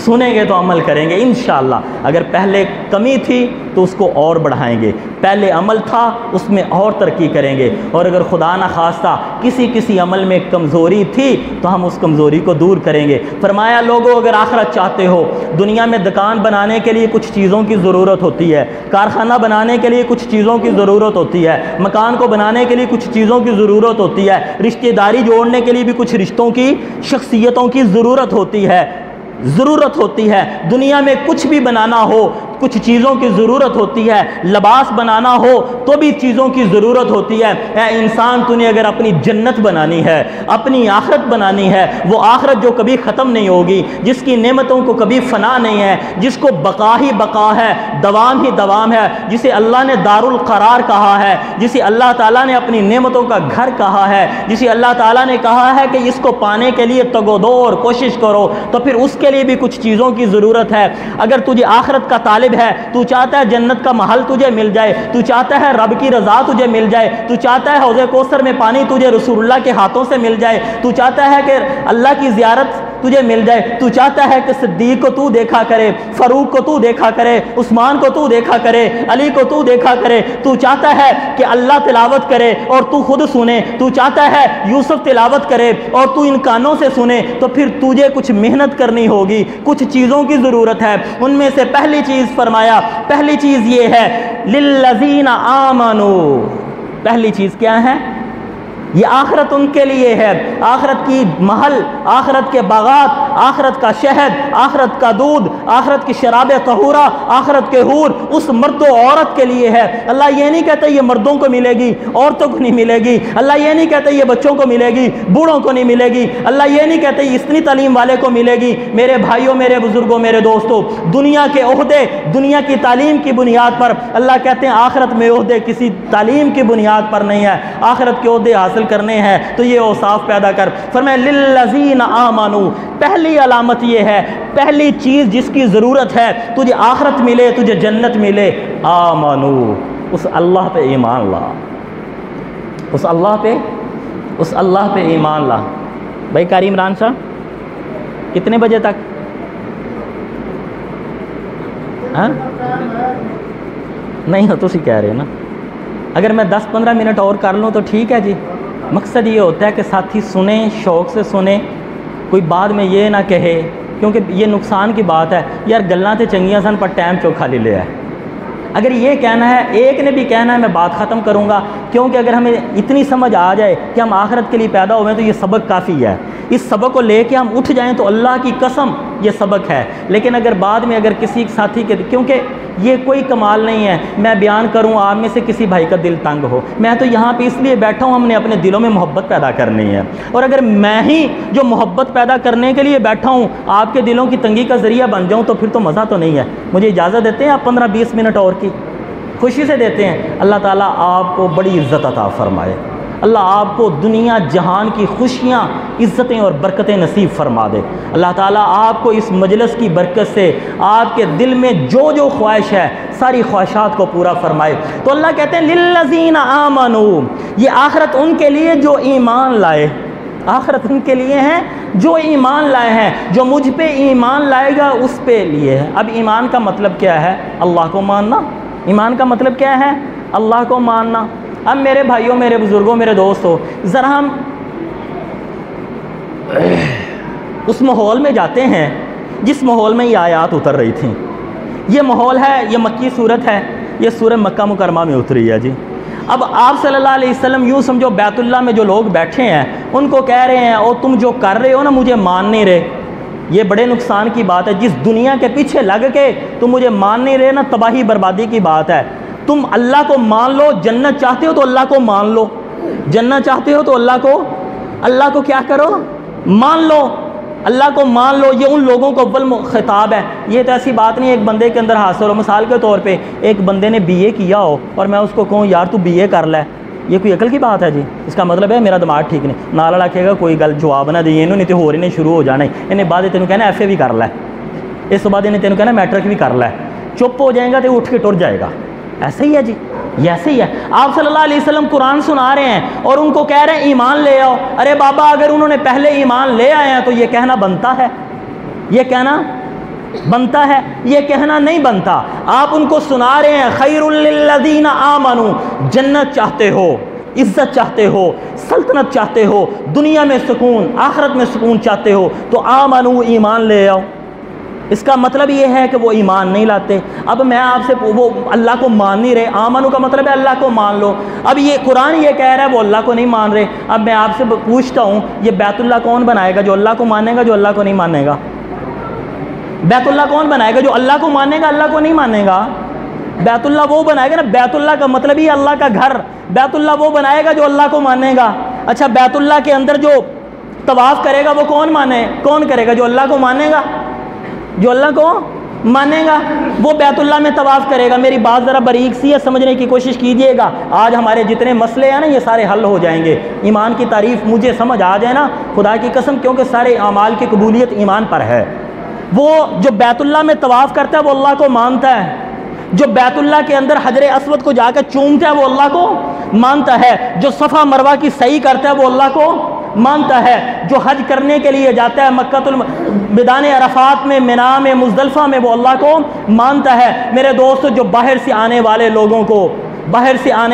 سنیں گے تو عمل کریں گے انشاءاللہ۔ اگر پہلے کمی تھی تو اس کو اور بڑھائیں گے، پہلے عمل تھا اس میں اور ترقی کریں گے، اور اگر خدا نہ خواستہ کسی عمل میں کمزوری تھی تو ہم اس کمزوری کو دور کریں گے۔ فرمایا لوگوں اگر آخرت چاہتے ہو، دنیا میں دکان بنانے کے لیے کچھ چیزوں کی ضرورت ہوتی ہے، کارخانہ بنانے کے لیے کچھ چیزوں کی ضرورت ہوتی ہے، مکان کو بنانے کے لیے کچھ چیزوں کی ضرورت ہوتی ہے، رشتہ داری جوڑنے کے لیے بھی کچھ رشتوں کی، شخصیتوں کی ضرورت ہوتی ہے، دنیا میں کچھ بھی بنانا ہو کچھ چیزوں کی ضرورت ہوتی ہے، لباس بنانا ہو تو بھی چیزوں کی ضرورت ہوتی ہے۔ اے انسان، تو نے اگر اپنی جنت بنانی ہے، اپنی آخرت بنانی ہے، وہ آخرت جو کبھی ختم نہیں ہوگی، جس کی نعمتوں کو کبھی فنا نہیں ہے، جس کو بقا ہی بقا ہے، دوام ہی دوام ہے، جسے اللہ نے دار القرار کہا ہے، جسے اللہ تعالیٰ نے اپنی نعمتوں کا گھر کہا ہے، جسے اللہ تعالیٰ نے کہا ہے کہ اس کو پانے کے لیے تگ و دو اور کوشش کرو، تو پھر اس کے لیے بھی کچھ چیزوں کی ضرورت ہے۔ اگر تجھے آخرت کا طالب ہے، تو چاہتا ہے جنت کا محل تجھے مل جائے، تو چاہتا ہے رب کی رضا تجھے مل جائے، تو چاہتا ہے حوض کوثر میں پانی تجھے رسول اللہ کے ہاتھوں سے مل جائے، تو چاہتا ہے کہ اللہ کی زیارت تجھے مل جائے، تو چاہتا ہے کہ صدیق کو تو دیکھا کرے، فاروق کو تو دیکھا کرے، عثمان کو تو دیکھا کرے، علی کو تو دیکھا کرے، تو چاہتا ہے کہ اللہ تلاوت کرے اور تو خود سنے، تو چاہتا ہے یوسف تلاوت کرے اور تو ان کانوں سے سنے، تو پھر تجھے کچھ محنت کرنی ہوگی، کچھ چیزوں کی ضرورت ہے۔ ان میں سے پہلی چیز فرمایا، پہلی چیز یہ ہے للذین آمنوا، پہلی چیز کیا ہے؟ یہ آخرت ان کے لیے ہے، آخرت کی محل، آخرت کے باغات، آخرت کا شہد، آخرت کا دودھ، آخرت کی شراب طہورہ، آخرت کے حور اس مرد و عورت کے لیے ہے۔ اللہ یہ نہیں کہتا یہ مردوں کو ملے گی، عورتوں کو نہیں ملے گی، اللہ یہ نہیں کہتا یہ بچوں کو ملے گی، بوڑھوں کو نہیں ملے گی، اللہ یہ نہیں کہتا یہ اتنی تعلیم والے کو ملے گی۔ میرے بھائیوں، میرے بزرگوں، میرے دوستوں، دنیا کے عہدے، دنیا کی تعلیم کی بنیاد پر، اللہ کہتے ہیں آخرت میں عہدے کسی تعلیم کی بنیاد پر نہیں ہے، آخرت کے عہدے حاصل کرنے ہیں تو یہ اوصاف پیدا کر۔ فرمایا للذین آمنوا، پہلی علامت یہ ہے، پہلی چیز جس کی ضرورت ہے تجھے آخرت ملے، تجھے جنت ملے، آمنوا، اس اللہ پہ ایمان لا، اس اللہ پہ ایمان لا۔ بھائی قاری عمران صاحب کتنے بجے تک؟ ہاں نہیں ہو تو اسی کہہ رہے نا، اگر میں 10-15 منٹ اور کر لوں تو ٹھیک ہے جی۔ مقصد یہ ہوتا ہے کہ ساتھی سنیں، شوق سے سنیں، کوئی بعد میں یہ نہ کہے، کیونکہ یہ نقصان کی بات ہے یار گلاں تے چنگیاں سن پر ٹائم چوکھا لے لیا ہے۔ اگر یہ کہنا ہے، ایک نے بھی کہنا ہے میں بات ختم کروں گا، کیونکہ اگر ہمیں اتنی سمجھ آ جائے کہ ہم آخرت کے لیے پیدا ہوئے ہیں تو یہ سبق کافی ہے۔ اس سبق کو لے کے ہم اٹھ جائیں تو اللہ کی قسم یہ سبق ہے۔ لیکن اگر بعد میں اگر کسی ساتھی کے، کیونکہ یہ کوئی کمال نہیں ہے میں بیان کروں آپ میں سے کسی بھائی کا دل تنگ ہو، میں تو یہاں پہ اس لیے بیٹھا ہوں، ہم نے اپنے دلوں میں محبت پیدا کرنی ہے، اور اگر میں ہی جو محبت پیدا کرنے کے لیے بیٹھا ہوں آپ کے دلوں کی تنگی کا ذریعہ بن جاؤں تو پھر تو مزہ تو نہیں ہے۔ مجھے اجازت دیتے ہیں آپ 15-20 منٹ اور کی؟ خوشی سے دیتے ہیں۔ اللہ تعالیٰ آپ کو بڑی عزت عطا فرمائے، اللہ آپ کو دنیا جہان کی خوشیاں، عزتیں اور برکتیں نصیب فرما دے۔ اللہ تعالیٰ آپ کو اس مجلس کی برکت سے آپ کے دل میں جو جو خواہش ہے ساری خواہشات کو پورا فرمائے۔ تو اللہ کہتے ہیں للذین آمنوا، یہ آخرت ان کے لیے جو ایمان لائے، آخرت ان کے لیے ہیں جو ایمان لائے ہیں، جو مجھ پہ ایمان لائے گا اس پہ لیے ہے۔ اب ایمان کا مطلب کیا ہے؟ اللہ کو ماننا۔ ایمان کا مطلب کیا ہے؟ اللہ کو ماننا۔ اب میرے بھائیوں، میرے بزرگوں، میرے دوستوں، ذرا ہم اس ماحول میں جاتے ہیں جس ماحول میں یہ آیات اتر رہی تھیں۔ یہ ماحول ہے، یہ مکی صورت ہے، یہ سورہ مکہ مکرمہ میں اتری ہے جی۔ اب آپ صلی اللہ علیہ وسلم یوں سمجھو بیت اللہ میں جو لوگ بیٹھے ہیں ان کو کہہ رہے ہیں اور تم جو کر رہے ہو نا مجھے مان نہیں رہے۔ یہ بڑے نقصان کی بات ہے، جس دنیا کے پیچھے لگ کے تم مجھے مان نہیں رہے نا، تباہی بربادی کی بات ہے۔ تم اللہ کو مان لو، جنت چاہتے ہو تو اللہ کو مان لو، جنت چاہتے ہو تو اللہ کو کیا کرو؟ مان لو، اللہ کو مان لو۔ یہ ان لوگوں کو اول خطاب ہے، یہ تو ایسی بات نہیں ایک بندے کے اندر حاصل ہو۔ مثال کے طور پہ ایک بندے نے BA کیا ہو اور میں اس کو کہوں یار تو BA کر لے، یہ کوئی عقل کی بات ہے جی؟ اس کا مطلب ہے میرا دماغ ٹھیک نہیں، نال رکھے گا کوئی گل جواب نہ دیں نہیں تو ہو رہی نہیں شروع ہو جانا، انہیں بعد تینوں کہنا FA بھی کر لے، اس کے بعد انہیں تینوں کہنا میٹرک بھی کر لے، چپ ہو جائے گا تو اٹھ کے ٹر جائے گا۔ ایسا ہی ہے جی، ایسے ہی ہے. آپ صلی اللہ علیہ وسلم قرآن سنا رہے ہیں اور ان کو کہہ رہے ہیں ایمان لے آؤ. ارے بابا اگر انہوں نے پہلے ایمان لے آئے ہیں تو یہ کہنا بنتا ہے؟ یہ کہنا بنتا ہے؟ یہ کہنا نہیں بنتا. آپ ان کو سنا رہے ہیں خیر للذین آمنوا، جنت چاہتے ہو، عزت چاہتے ہو، سلطنت چاہتے ہو، دنیا میں سکون، آخرت میں سکون چاہتے ہو تو آمنوا، ایمان لے آؤ. اس کا مطلب یہ ہے کہ وہ ایمان نہیں لاتے. اب میں آپ سے وہ اللہ کو مان نہیں رہے، آمنو کا مطلب ہے اللہ کو مان لو. اب یہ قرآن یہ کہہ رہا ہے وہ اللہ کو نہیں مان رہے. اب میں آپ سے پوچھتا ہوں یہ بیت اللہ کون بنائے گا؟ جو اللہ کو مانے گا، جو اللہ کو نہیں مانے گا؟ بیت اللہ کون بنائے گا؟ جو اللہ کو مانے گا، اللہ کو نہیں مانے گا. بیت اللہ وہ بنائے گا نا، بیت اللہ کا مطلب ہی اللہ کا گھر. بیت اللہ وہ بنائے گا جو اللہ کو مانے گا. اچھا بیت اللہ کے اندر جو طواف کرے گا وہ کون کرے گا؟ جو اللہ کو مانے گا. جو اللہ کو مانے گا وہ بیت اللہ میں طواف کرے گا. میری بات ذرا باریک سی ہے، سمجھنے کی کوشش کیجئے گا. آج ہمارے جتنے مسئلے ہیں نا یہ سارے حل ہو جائیں گے. ایمان کی تعریف مجھے سمجھ آ جائے نا، خدا کی قسم، کیونکہ سارے اعمال کی قبولیت ایمان پر ہے. وہ جو بیت اللہ میں طواف کرتا ہے وہ اللہ کو مانتا ہے. جو بیت اللہ کے اندر حجر اسود کو جا کے چومتا ہے وہ اللہ کو مانتا ہے. جو صفا مروہ کی سعی کرتا ہے وہ اللہ کو مانتا ہے. جو حج کرنے کے لیے جاتا ہے مکہ میدان عرفات میں، منا میں، مزدلفہ میں، وہ اللہ کو مانتا ہے. میرے دوستو جو باہر سے آنے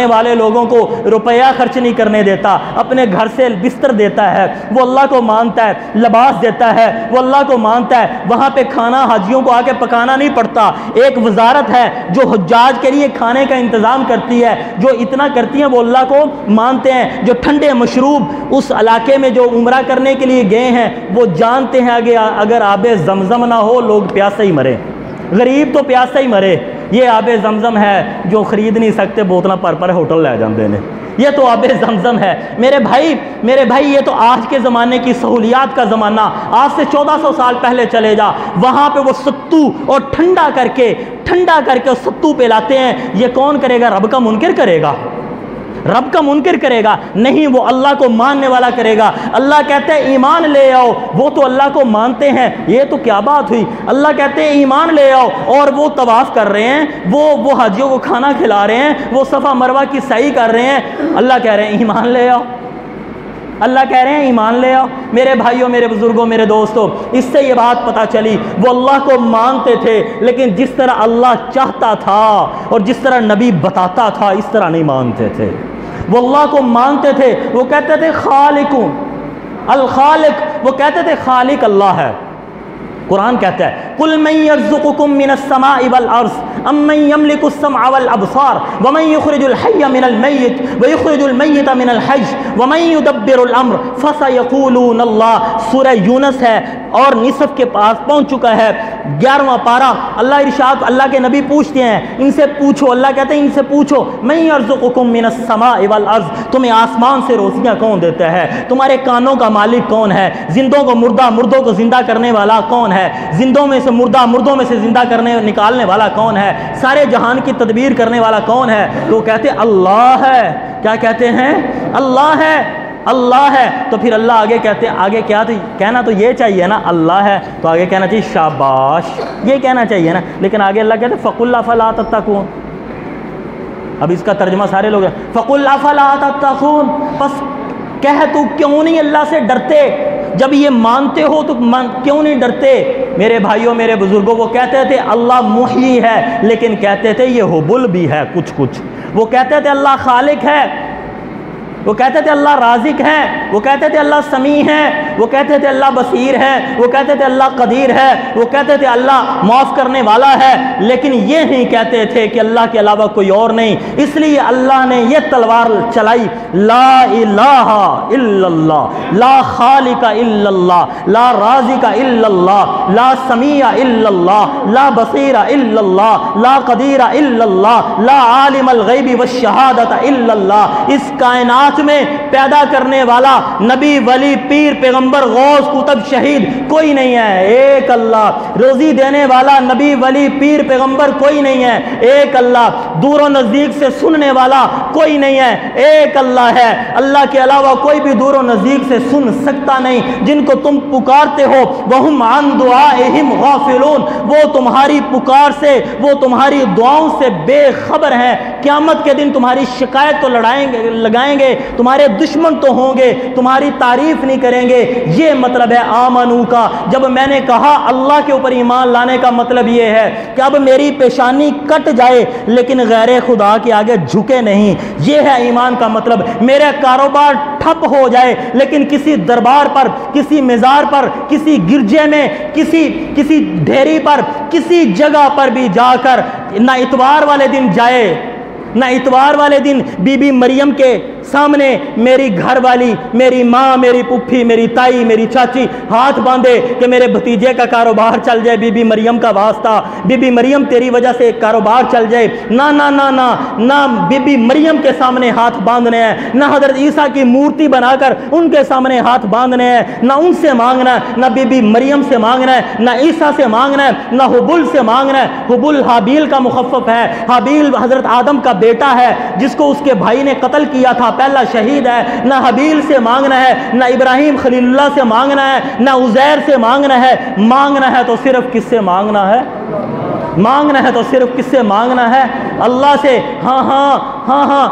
والے لوگوں کو روپیہ خرچ نہیں کرنے دیتا، اپنے گھر سے بستر دیتا ہے، وہ اللہ کو مانتا ہے. لباس دیتا ہے وہ اللہ کو مانتا ہے. وہاں پہ کھانا حاجیوں کو آ کے پکانا نہیں پڑتا. ایک وزارت ہے جو حجاج کے لیے کھانے کا انتظام کرتی ہے. جو اتنا کرتی ہیں وہ اللہ کو مانتے ہیں. جو ٹھنڈے مشروب اس علاقے میں جو عمرہ کرنے کے لیے گئے ہیں وہ جانتے ہیں اگر آب زمزم نہ ہو لوگ پیاسے ہی مرے، غریب تو پیاسے ہی مرے. یہ آب زمزم ہے جو خرید نہیں سکتے، بوتلاں پر ہوٹل لے جاندے نے. یہ تو آب زمزم ہے. میرے بھائی یہ تو آج کے زمانے کی سہولیات کا زمانہ. آج سے 1400 سال پہلے چلے جا، وہاں پہ وہ ستو اور ٹھنڈا کر کے ستو پلاتے ہیں. یہ کون کرے گا؟ رب کا منکر کرے گا. رب کا منکر کرے گا نہیں، وہ اللہ کو ماننے والا کرے گا. اللہ کہتے ہیں ایمان لے آؤ، وہ تو اللہ کو مانتے ہیں. یہ تو کیا بات ہوئی؟ اللہ کہتے ہیں ایمان لے آؤ اور وہ طواف کر رہے ہیں، وہ حاجیوں کو کھانا کھلا رہے ہیں، وہ صفا مروہ کی سعی کر رہے ہیں. اللہ کہہ رہے ہیں ایمان لے آؤ. اللہ کہہ رہے ہیں ایمان لے آؤ. میرے بھائیوں، میرے بزرگوں، میرے دوستوں، اس سے یہ بات پتہ چلی وہ اللہ کو مانتے تھے لیکن جس طرح اللہ چاہتا تھا اور جس طرح نبی بتاتا تھا اس طرح نہیں مانتے تھے. وہ اللہ کو مانتے تھے. وہ کہتے تھے خالق الخالق، وہ کہتے تھے خالق اللہ ہے. قرآن کہتا ہے قُلْ مَنْ يَرْزُقُكُم مِّنَ السَّمَاءِ وَالْأَرْضِ أَمَّنْ يَمْلِكُ السَّمْعَ وَالْأَبْصَارَ وَمَنْ يُخْرِجُ الْحَيَّ مِنَ الْمَيِّتِ وَيُخْرِجُ الْمَيِّتَ مِنَ الْحَيِّ وَمَنْ يُدَبِّرُ الْأَمْرَ فَسَيَقُولُونَ اللَّهُ. سورہ یونس ہے اور نصف کے پاس پہنچ چکا ہے، 11واں پارہ. اللہ ارشاد، اللہ کے نبی پوچھتے ہیں ان سے پوچھو. اللہ کہتے ہیں ان سے پوچھو مَنْ يَرْزُقُكُم مِّنَ السَّمَاءِ وَالْأَرْضِ، تمہیں آسمان سے روزیاں کون دیتا ہے؟ تمہارے کانوں کا مالک کون ہے؟ زندوں کو مردہ، مردوں کو زندہ کرنے والا کون ہے؟ زندوں میں سے مردہ، مردوں میں سے زندہ نکالنے والا کون ہے؟ سارے جہان کی تدبیر کرنے والا کون ہے؟ تو کہتے اللہ ہے. کیا کہتے ہیں؟ اللہ ہے، اللہ ہے. تو پھر اللہ آگے کہتے ہیں، آگے کیا تو کہنا تو یہ چاہیے نا اللہ ہے، تو آگے کہنا چاہیے شاباش، یہ کہنا چاہیے نا. لیکن آگے اللہ کہتے ہیں فَقُلْ أَفَلَا تَتَّقُونَ. اب اس کا ترجمہ سارے لوگ ہیں فَقُلْ أَفَلَا تَتَّقُونَ، پس کہہ تو کیوں نہیں اللہ سے ڈرتے؟ جب یہ مانتے ہو تو کیوں نہیں ڈرتے؟ میرے بھائیوں، میرے بزرگوں، وہ کہتے تھے اللہ محیی ہے لیکن کہتے تھے یہ حبل بھی ہے کچھ. وہ کہتے تھے اللہ خالق ہے، وہ کہتے تھے اللہ رازق ہے، وہ کہتے تھے اللہ سمیع ہے، وہ کہتے تھے اللہ بصیر ہے، وہ کہتے تھے اللہ قدیر ہے، وہ کہتے تھے اللہ معاف کرنے والا ہے. لیکن یہ نہیں کہتے تھے کہ اللہ کے علاوہ کوئی اور نہیں. اس لیے اللہ نے یہ تلوار چلائی، لا الہ الا اللہ، لا خالق الا اللہ، لا رازق الا اللہ، لا سمیع الا اللہ، لا بصیر الا اللہ، لا قدیر الا اللہ، لا عالم الغیب والشہادۃ الا اللہ. اس کائنات میں پیدا کرنے والا نبی، ولی، پیر، پیغمبر، غوث، قطب، شہید کوئی نہیں ہے. ایک اللہ روزی دینے والا نبی ولی پیر پیغمبر کوئی نہیں ہے، ایک اللہ، دور و نزدیک سے سننے والا کوئی نہیں ہے، ایک اللہ ہے، اللہ کے علاوہ کوئی بھی دور و نزدیک سے سن سکتا نہیں۔ جن کو تم پکارتے ہو وَهُمْ عَنْ دُعَائِهِمْ غَافِلُونَ، وہ تمہاری پکار سے، وہ تمہاری دعاؤں سے بے خبر ہیں۔ قیامت کے دن تمہاری شکایت تو لگائیں گے، تمہارے دشمن تو ہوں گے، تمہاری تعریف نہیں کریں گے۔ یہ مطلب ہے آمنو کا۔ جب میں نے کہا اللہ کے اوپر ایمان لانے کا مطلب یہ ہے کہ اب میری پیشانی کٹ جائے لیکن غیر خدا کے آگے جھکے نہیں، یہ ہے ایمان کا مطلب۔ میرا کاروبار ٹھپ ہو جائے لیکن کسی دربار پر، کسی مزار پر، کسی گرجے میں، کسی ڈھیری پر، کسی جگہ پر بھی جا کر نہ اتوار والے دن جائے، نہ اتوار والے دن بی بی مریم کے سامنے میری گھر والی، میری ماں، میری پھوپھی، میری تائی، میری چاچی ہاتھ باندھے کہ میرے بھتیجے کا کاروبار چل جائے، بی بی مریم کا واسطہ، بی بی مریم تیری وجہ سے کاروبار چل جائے۔ نہ نہ نہ نہ نہ بی بی مریم کے سامنے ہاتھ باندھنے ہیں، نہ حضرت عیسیٰ کی مورتی بنا کر ان کے سامنے ہاتھ باندھنے ہیں، نہ ان سے مانگنا ہے، نہ بی بی مریم سے مانگنا ہے، نہ عیسیٰ سے مانگنا ہے، نہ حبل سے مانگنا ہے۔ حبل حابیل کا مخفف ہے، حابیل حضرت آدم کا بیٹا ہے جس کو اس کے بھائی نے قتل کیا تھا، پہلا شہید ہے۔ نہ حبیل سے مانگنا ہے، نہ ابراہیم خلیل اللہ سے مانگنا ہے، نہ عزیر سے مانگنا ہے۔ مانگنا ہے تو صرف کس سے مانگنا ہے؟ مانگنا ہے تو صرف کس سے مانگنا ہے؟ اللہ سے۔ ہاں ہاں ہاں ہاں،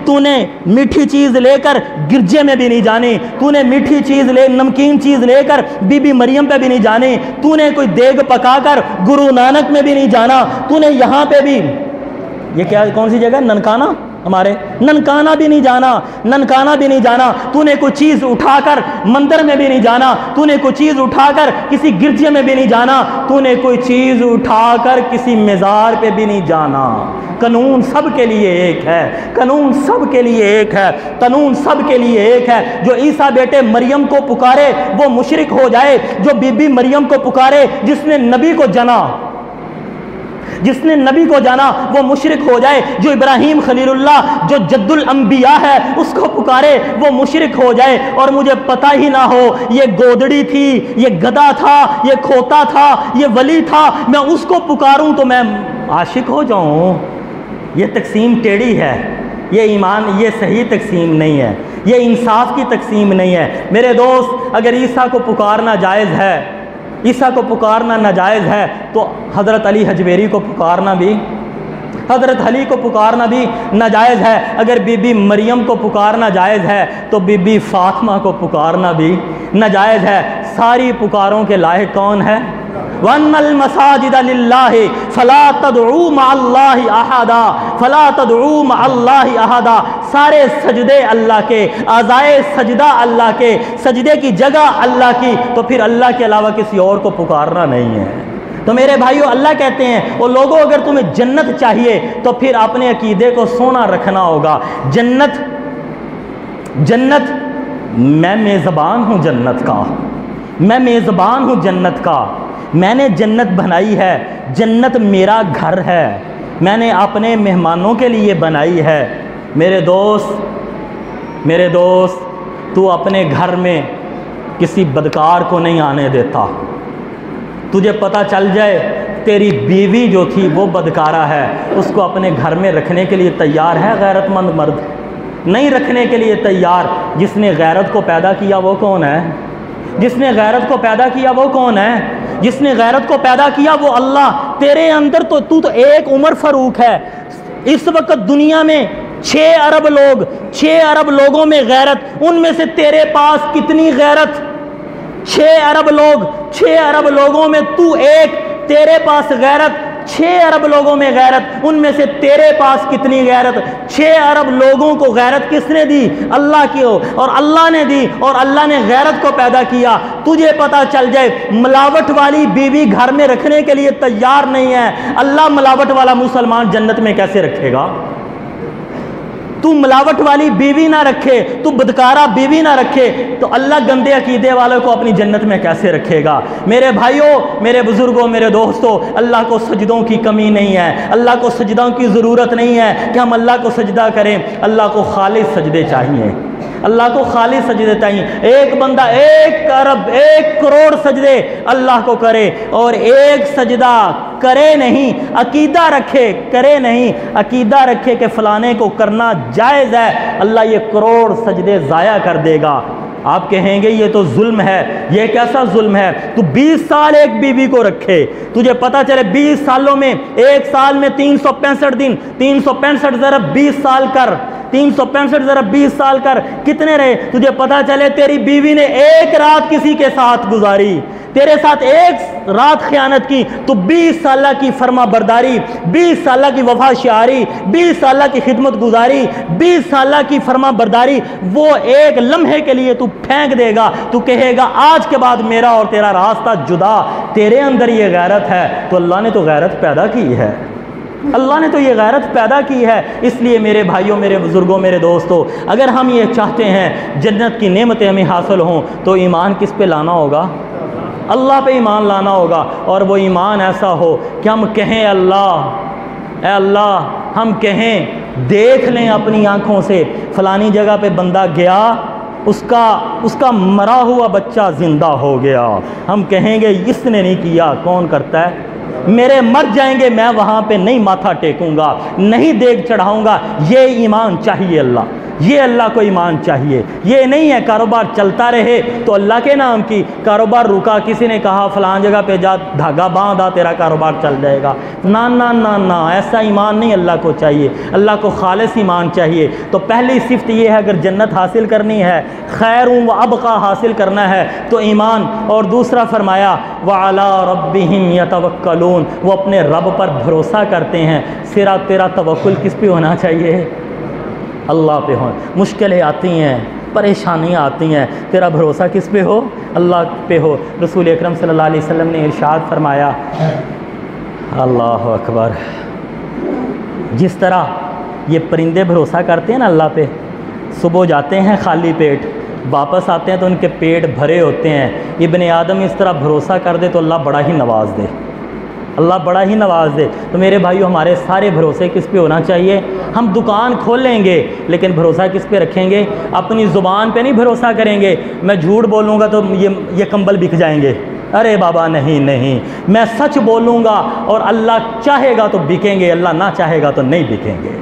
تو نے میٹھی چیز لے کر گرجے میں بھی نہیں جانی، تو نے میٹھی چیز نمکین چیز لے کر بی بی مریم پہ بھی نہیں جانی، تو نے کوئی دیگ پکا کر گرو نانک میں بھی نہیں جانا، تو نے یہاں پہ بھی، یہ کیا کون سی جگہ؟ ننکانہ، ہمارے ننکانہ بھی نہیں جانا، ننکانہ بھی نہیں جانا، تو نے کوئی چیز اٹھا کر مندر میں بھی نہیں جانا، تو نے کوئی چیز اٹھا کر کسی گرجے میں بھی نہیں جانا، تو نے کوئی چیز اٹھا کر کسی مزار پہ بھی نہیں جانا۔ قانون سب کے لیے ایک ہے، قانون سب کے لیے ایک ہے، قانون سب کے لیے ایک ہے۔ جو عیسیٰ بیٹے مریم کو پکارے وہ مشرک ہو جائے، جو بی بی مریم کو پکارے، جس نے نبی کو جنا، جس نے نبی کو جانا وہ مشرک ہو جائے، جو ابراہیم خلیل اللہ جو جد الانبیاء ہے اس کو پکارے وہ مشرک ہو جائے۔ اور مجھے پتہ ہی نہ ہو یہ گودڑی تھی، یہ گدھا تھا، یہ کھوتا تھا، یہ ولی تھا، میں اس کو پکاروں تو میں عاشق ہو جاؤں؟ یہ تقسیم ٹیڑھی ہے، یہ ایمان، یہ صحیح تقسیم نہیں ہے، یہ انصاف کی تقسیم نہیں ہے۔ میرے دوست، اگر عیسیٰ کو پکارنا جائز ہے، عیسیٰ کو پکارنا ناجائز ہے تو حضرت علی حجویری کو پکارنا بھی، حضرت علی کو پکارنا بھی ناجائز ہے۔ اگر بی بی مریم کو پکارنا جائز ہے تو بی بی فاطمہ کو پکارنا بھی ناجائز ہے۔ ساری پکاروں کے لائق کون ہے؟ وَأَنَّ الْمَسَاجِدَ لِلَّهِ فَلَا تَدْعُوا مَعَ اللَّهِ أَحَدًا فَلَا تَدْعُوا مَعَ اللَّهِ أَحَدًا۔ سارے سجدے اللہ کے، اعضائے سجدہ اللہ کے، سجدے کی جگہ اللہ کی، تو پھر اللہ کے علاوہ کسی اور کو پکارنا نہیں ہے۔ تو میرے بھائیو، اللہ کہتے ہیں وہ لوگوں اگر تمہیں جنت چاہیے تو پھر اپنے عقیدے کو سونا رکھنا ہوگا۔ جنت میں میزبان ہوں جنت کا، میں میزبان ہوں جنت کا، میں نے جنت بنائی ہے، جنت میرا گھر ہے، میں نے اپنے مہمانوں کے لیے بنائی ہے۔ میرے دوست تو اپنے گھر میں کسی بدکار کو نہیں آنے دیتا۔ تجھے پتہ چل جائے تیری بیوی جو تھی وہ بدکارہ ہے، اس کو اپنے گھر میں رکھنے کے لیے تیار ہے غیرت مند مرد؟ نہیں رکھنے کے لیے تیار۔ جس نے غیرت کو پیدا کیا وہ کون ہے؟ جس نے غیرت کو پیدا کیا وہ کون ہے؟ جس نے غیرت کو پیدا کیا وہ اللہ۔ تیرے اندر تو ایک عمر فاروق ہے۔ اس وقت دنیا میں 6 ارب لوگوں میں غیرت، ان میں سے تیرے پاس کتنی غیرت؟ 6 ارب لوگوں میں تو ایک، تیرے پاس غیرت۔ 6 ارب لوگوں میں غیرت، ان میں سے تیرے پاس کتنی غیرت؟ 6 ارب لوگوں کو غیرت کس نے دی؟ اللہ کی، اور اللہ نے دی، اور اللہ نے غیرت کو پیدا کیا۔ تجھے پتہ چل جائے ملاوٹ والی بیوی گھر میں رکھنے کے لیے تیار نہیں ہے، اللہ ملاوٹ والا مسلمان جنت میں کیسے رکھے گا؟ تو ملاوٹ والی بیوی نہ رکھے، تو بدکارہ بیوی نہ رکھے، تو اللہ گندے عقیدے والوں کو اپنی جنت میں کیسے رکھے گا؟ میرے بھائیوں، میرے بزرگوں، میرے دوستوں، اللہ کو سجدوں کی کمی نہیں ہے، اللہ کو سجدوں کی ضرورت نہیں ہے کہ ہم اللہ کو سجدہ کریں۔ اللہ کو خالص سجدے چاہیے، اللہ کو خالص سجدے چاہیے. ایک بندہ 1 ارب 1 کروڑ سجدے اللہ کو کرے اور ایک سجدہ کرے نہیں, عقیدہ رکھے کرے نہیں, عقیدہ رکھے کہ فلانے کو کرنا جائز ہے, اللہ یہ کروڑ سجدے ضائع کر دے گا. آپ کہیں گے یہ تو ظلم ہے. یہ کیسا ظلم ہے؟ تو 20 سال ایک بیوی کو رکھے, تجھے پتا چلے 20 سالوں میں, ایک سال میں 365 دن, 365 ضرب 20 سال کر, 365 ضرب 20 سال کر, کتنے رہے؟ تجھے پتا چلے تیری بیوی نے ایک رات کسی کے ساتھ گزاری, تیرے ساتھ ایک رات خیانت کی, تو 20 سالہ کی فرما برداری, 20 سالہ کی وفا شعاری, 20 سالہ کی خدمت گزاری, 20 سالہ کی فرما برداری, وہ ایک لمحے کے لیے تو پھینک دے گا. تو کہے گا آج کے بعد میرا اور تیرا راستہ جدا. تیرے اندر یہ غیرت ہے تو اللہ نے تو غیرت پیدا کی ہے, اللہ نے تو یہ غیرت پیدا کی ہے. اس لیے میرے بھائیوں, میرے بزرگوں, میرے دوستوں, اگر ہم یہ چاہتے ہیں جنت کی نعمتیں ہمیں حاصل ہوں تو ایمان کس پہ لانا ہوگا؟ اللہ پہ ایمان لانا ہوگا. اور وہ ایمان ایسا ہو کہ ہم کہیں اللہ, اے اللہ, ہم کہیں دیکھ لیں اپنی آنکھوں سے فلانی جگہ پہ بندہ گیا, اس کا مرا ہوا بچہ زندہ ہو گیا. ہم کہیں گے اس نے نہیں کیا, کون کرتا ہے؟ میرے مر جائیں گے میں وہاں پہ نہیں ماتھا ٹیکوں گا, نہیں دیگ چڑھاؤں گا. یہ ایمان چاہیے اللہ, یہ اللہ کو ایمان چاہیے. یہ نہیں ہے کاروبار چلتا رہے تو اللہ کے نام کی, کاروبار رکا, کسی نے کہا فلان جگہ پہ جا دھاگا باندھا تیرا کاروبار چل جائے گا. نا نا نا نا, ایسا ایمان نہیں اللہ کو چاہیے. اللہ کو خالص ایمان چاہیے. تو پہلی صفت یہ ہے, اگر جنت حاصل کرنی ہے, خیر و ابقا حاصل کرنا ہے تو ایمان. اور دوسرا فرمایا وعلی ربہم یتوکلون, وہ اپنے رب پر بھروسہ کرتے ہیں. تیرا توکل کس پہ ہونا چاہیے؟ اللہ پہ ہو. مشکلیں آتی ہیں, پریشانیاں آتی ہیں, تیرا بھروسہ کس پہ ہو؟ اللہ پہ ہو. رسول اکرم صلی اللہ علیہ وسلم نے ارشاد فرمایا, اللہ اکبر, جس طرح یہ پرندے بھروسہ کرتے ہیں نا اللہ پہ, صبح جاتے ہیں خالی پیٹ, واپس آتے ہیں تو ان کے پیٹ بھرے ہوتے ہیں. ابن آدم اس طرح بھروسہ کر دے تو اللہ بڑا ہی نواز دے, اللہ بڑا ہی نواز دے. تو میرے بھائیو, ہمارے سارے بھروسے کس پہ ہونا چاہیے؟ ہم دکان کھولیں گے لیکن بھروسہ کس پہ رکھیں گے؟ اپنی زبان پہ نہیں بھروسہ کریں گے. میں جھوٹ بولوں گا تو یہ کمبل بک جائیں گے, ارے بابا نہیں نہیں, میں سچ بولوں گا اور اللہ چاہے گا تو بکیں گے, اللہ نہ چاہے گا تو نہیں بکیں گے.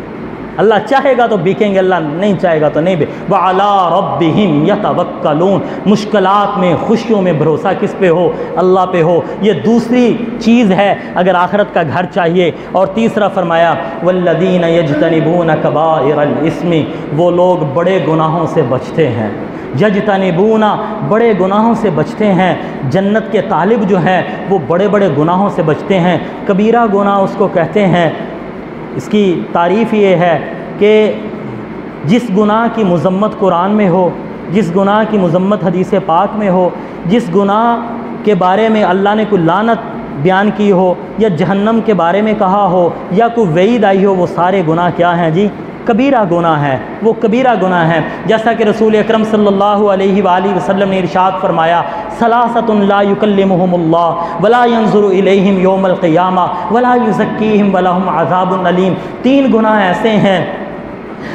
اللہ چاہے گا تو بکیں گے, اللہ نہیں چاہے گا تو نہیں. وعلی ربہم یتوکلون, مشکلات میں, خوشیوں میں بھروسہ کس پہ ہو؟ اللہ پہ ہو. یہ دوسری چیز ہے اگر آخرت کا گھر چاہیے. اور تیسرا فرمایا والذین یجتنبون کبائر الاسم, وہ لوگ بڑے گناہوں سے بچتے ہیں. یجتنبون, بڑے گناہوں سے بچتے ہیں. جنت کے طالب جو ہیں وہ بڑے بڑے گناہوں سے بچتے ہیں. کبیرہ گناہ اس کو کہتے ہیں. اس کی تعریف یہ ہے کہ جس گناہ کی مذمت قرآن میں ہو, جس گناہ کی مذمت حدیث پاک میں ہو, جس گناہ کے بارے میں اللہ نے کوئی لعنت بیان کی ہو یا جہنم کے بارے میں کہا ہو یا کوئی وعید آئی ہو, وہ سارے گناہ کیا ہیں جی؟ کبیرہ گناہ ہے. وہ کبیرہ گناہ ہے. جیسا کہ رسول اکرم صلی اللہ علیہ وآلہ وسلم نے ارشاد فرمایا ثلاثۃ لا یکلمہم اللہ ولا ینظر الیہم یوم القیامہ ولا یزکیہم ولہم عذاب علیم. 3 گناہ ایسے ہیں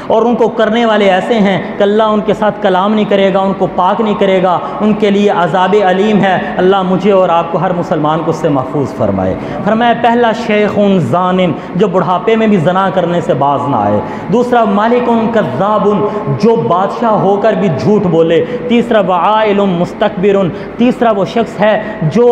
اور ان کو کرنے والے ایسے ہیں کہ اللہ ان کے ساتھ کلام نہیں کرے گا, ان کو پاک نہیں کرے گا, ان کے لیے عذاب علیم ہے. اللہ مجھے اور آپ کو, ہر مسلمان کو اس سے محفوظ فرمائے. فرمایا پہلا شیخ زان, جو بڑھاپے میں بھی زنا کرنے سے باز نہ آئے. دوسرا مالک کذاب, جو بادشاہ ہو کر بھی جھوٹ بولے. تیسرا وعائل مستکبر, تیسرا وہ شخص ہے جو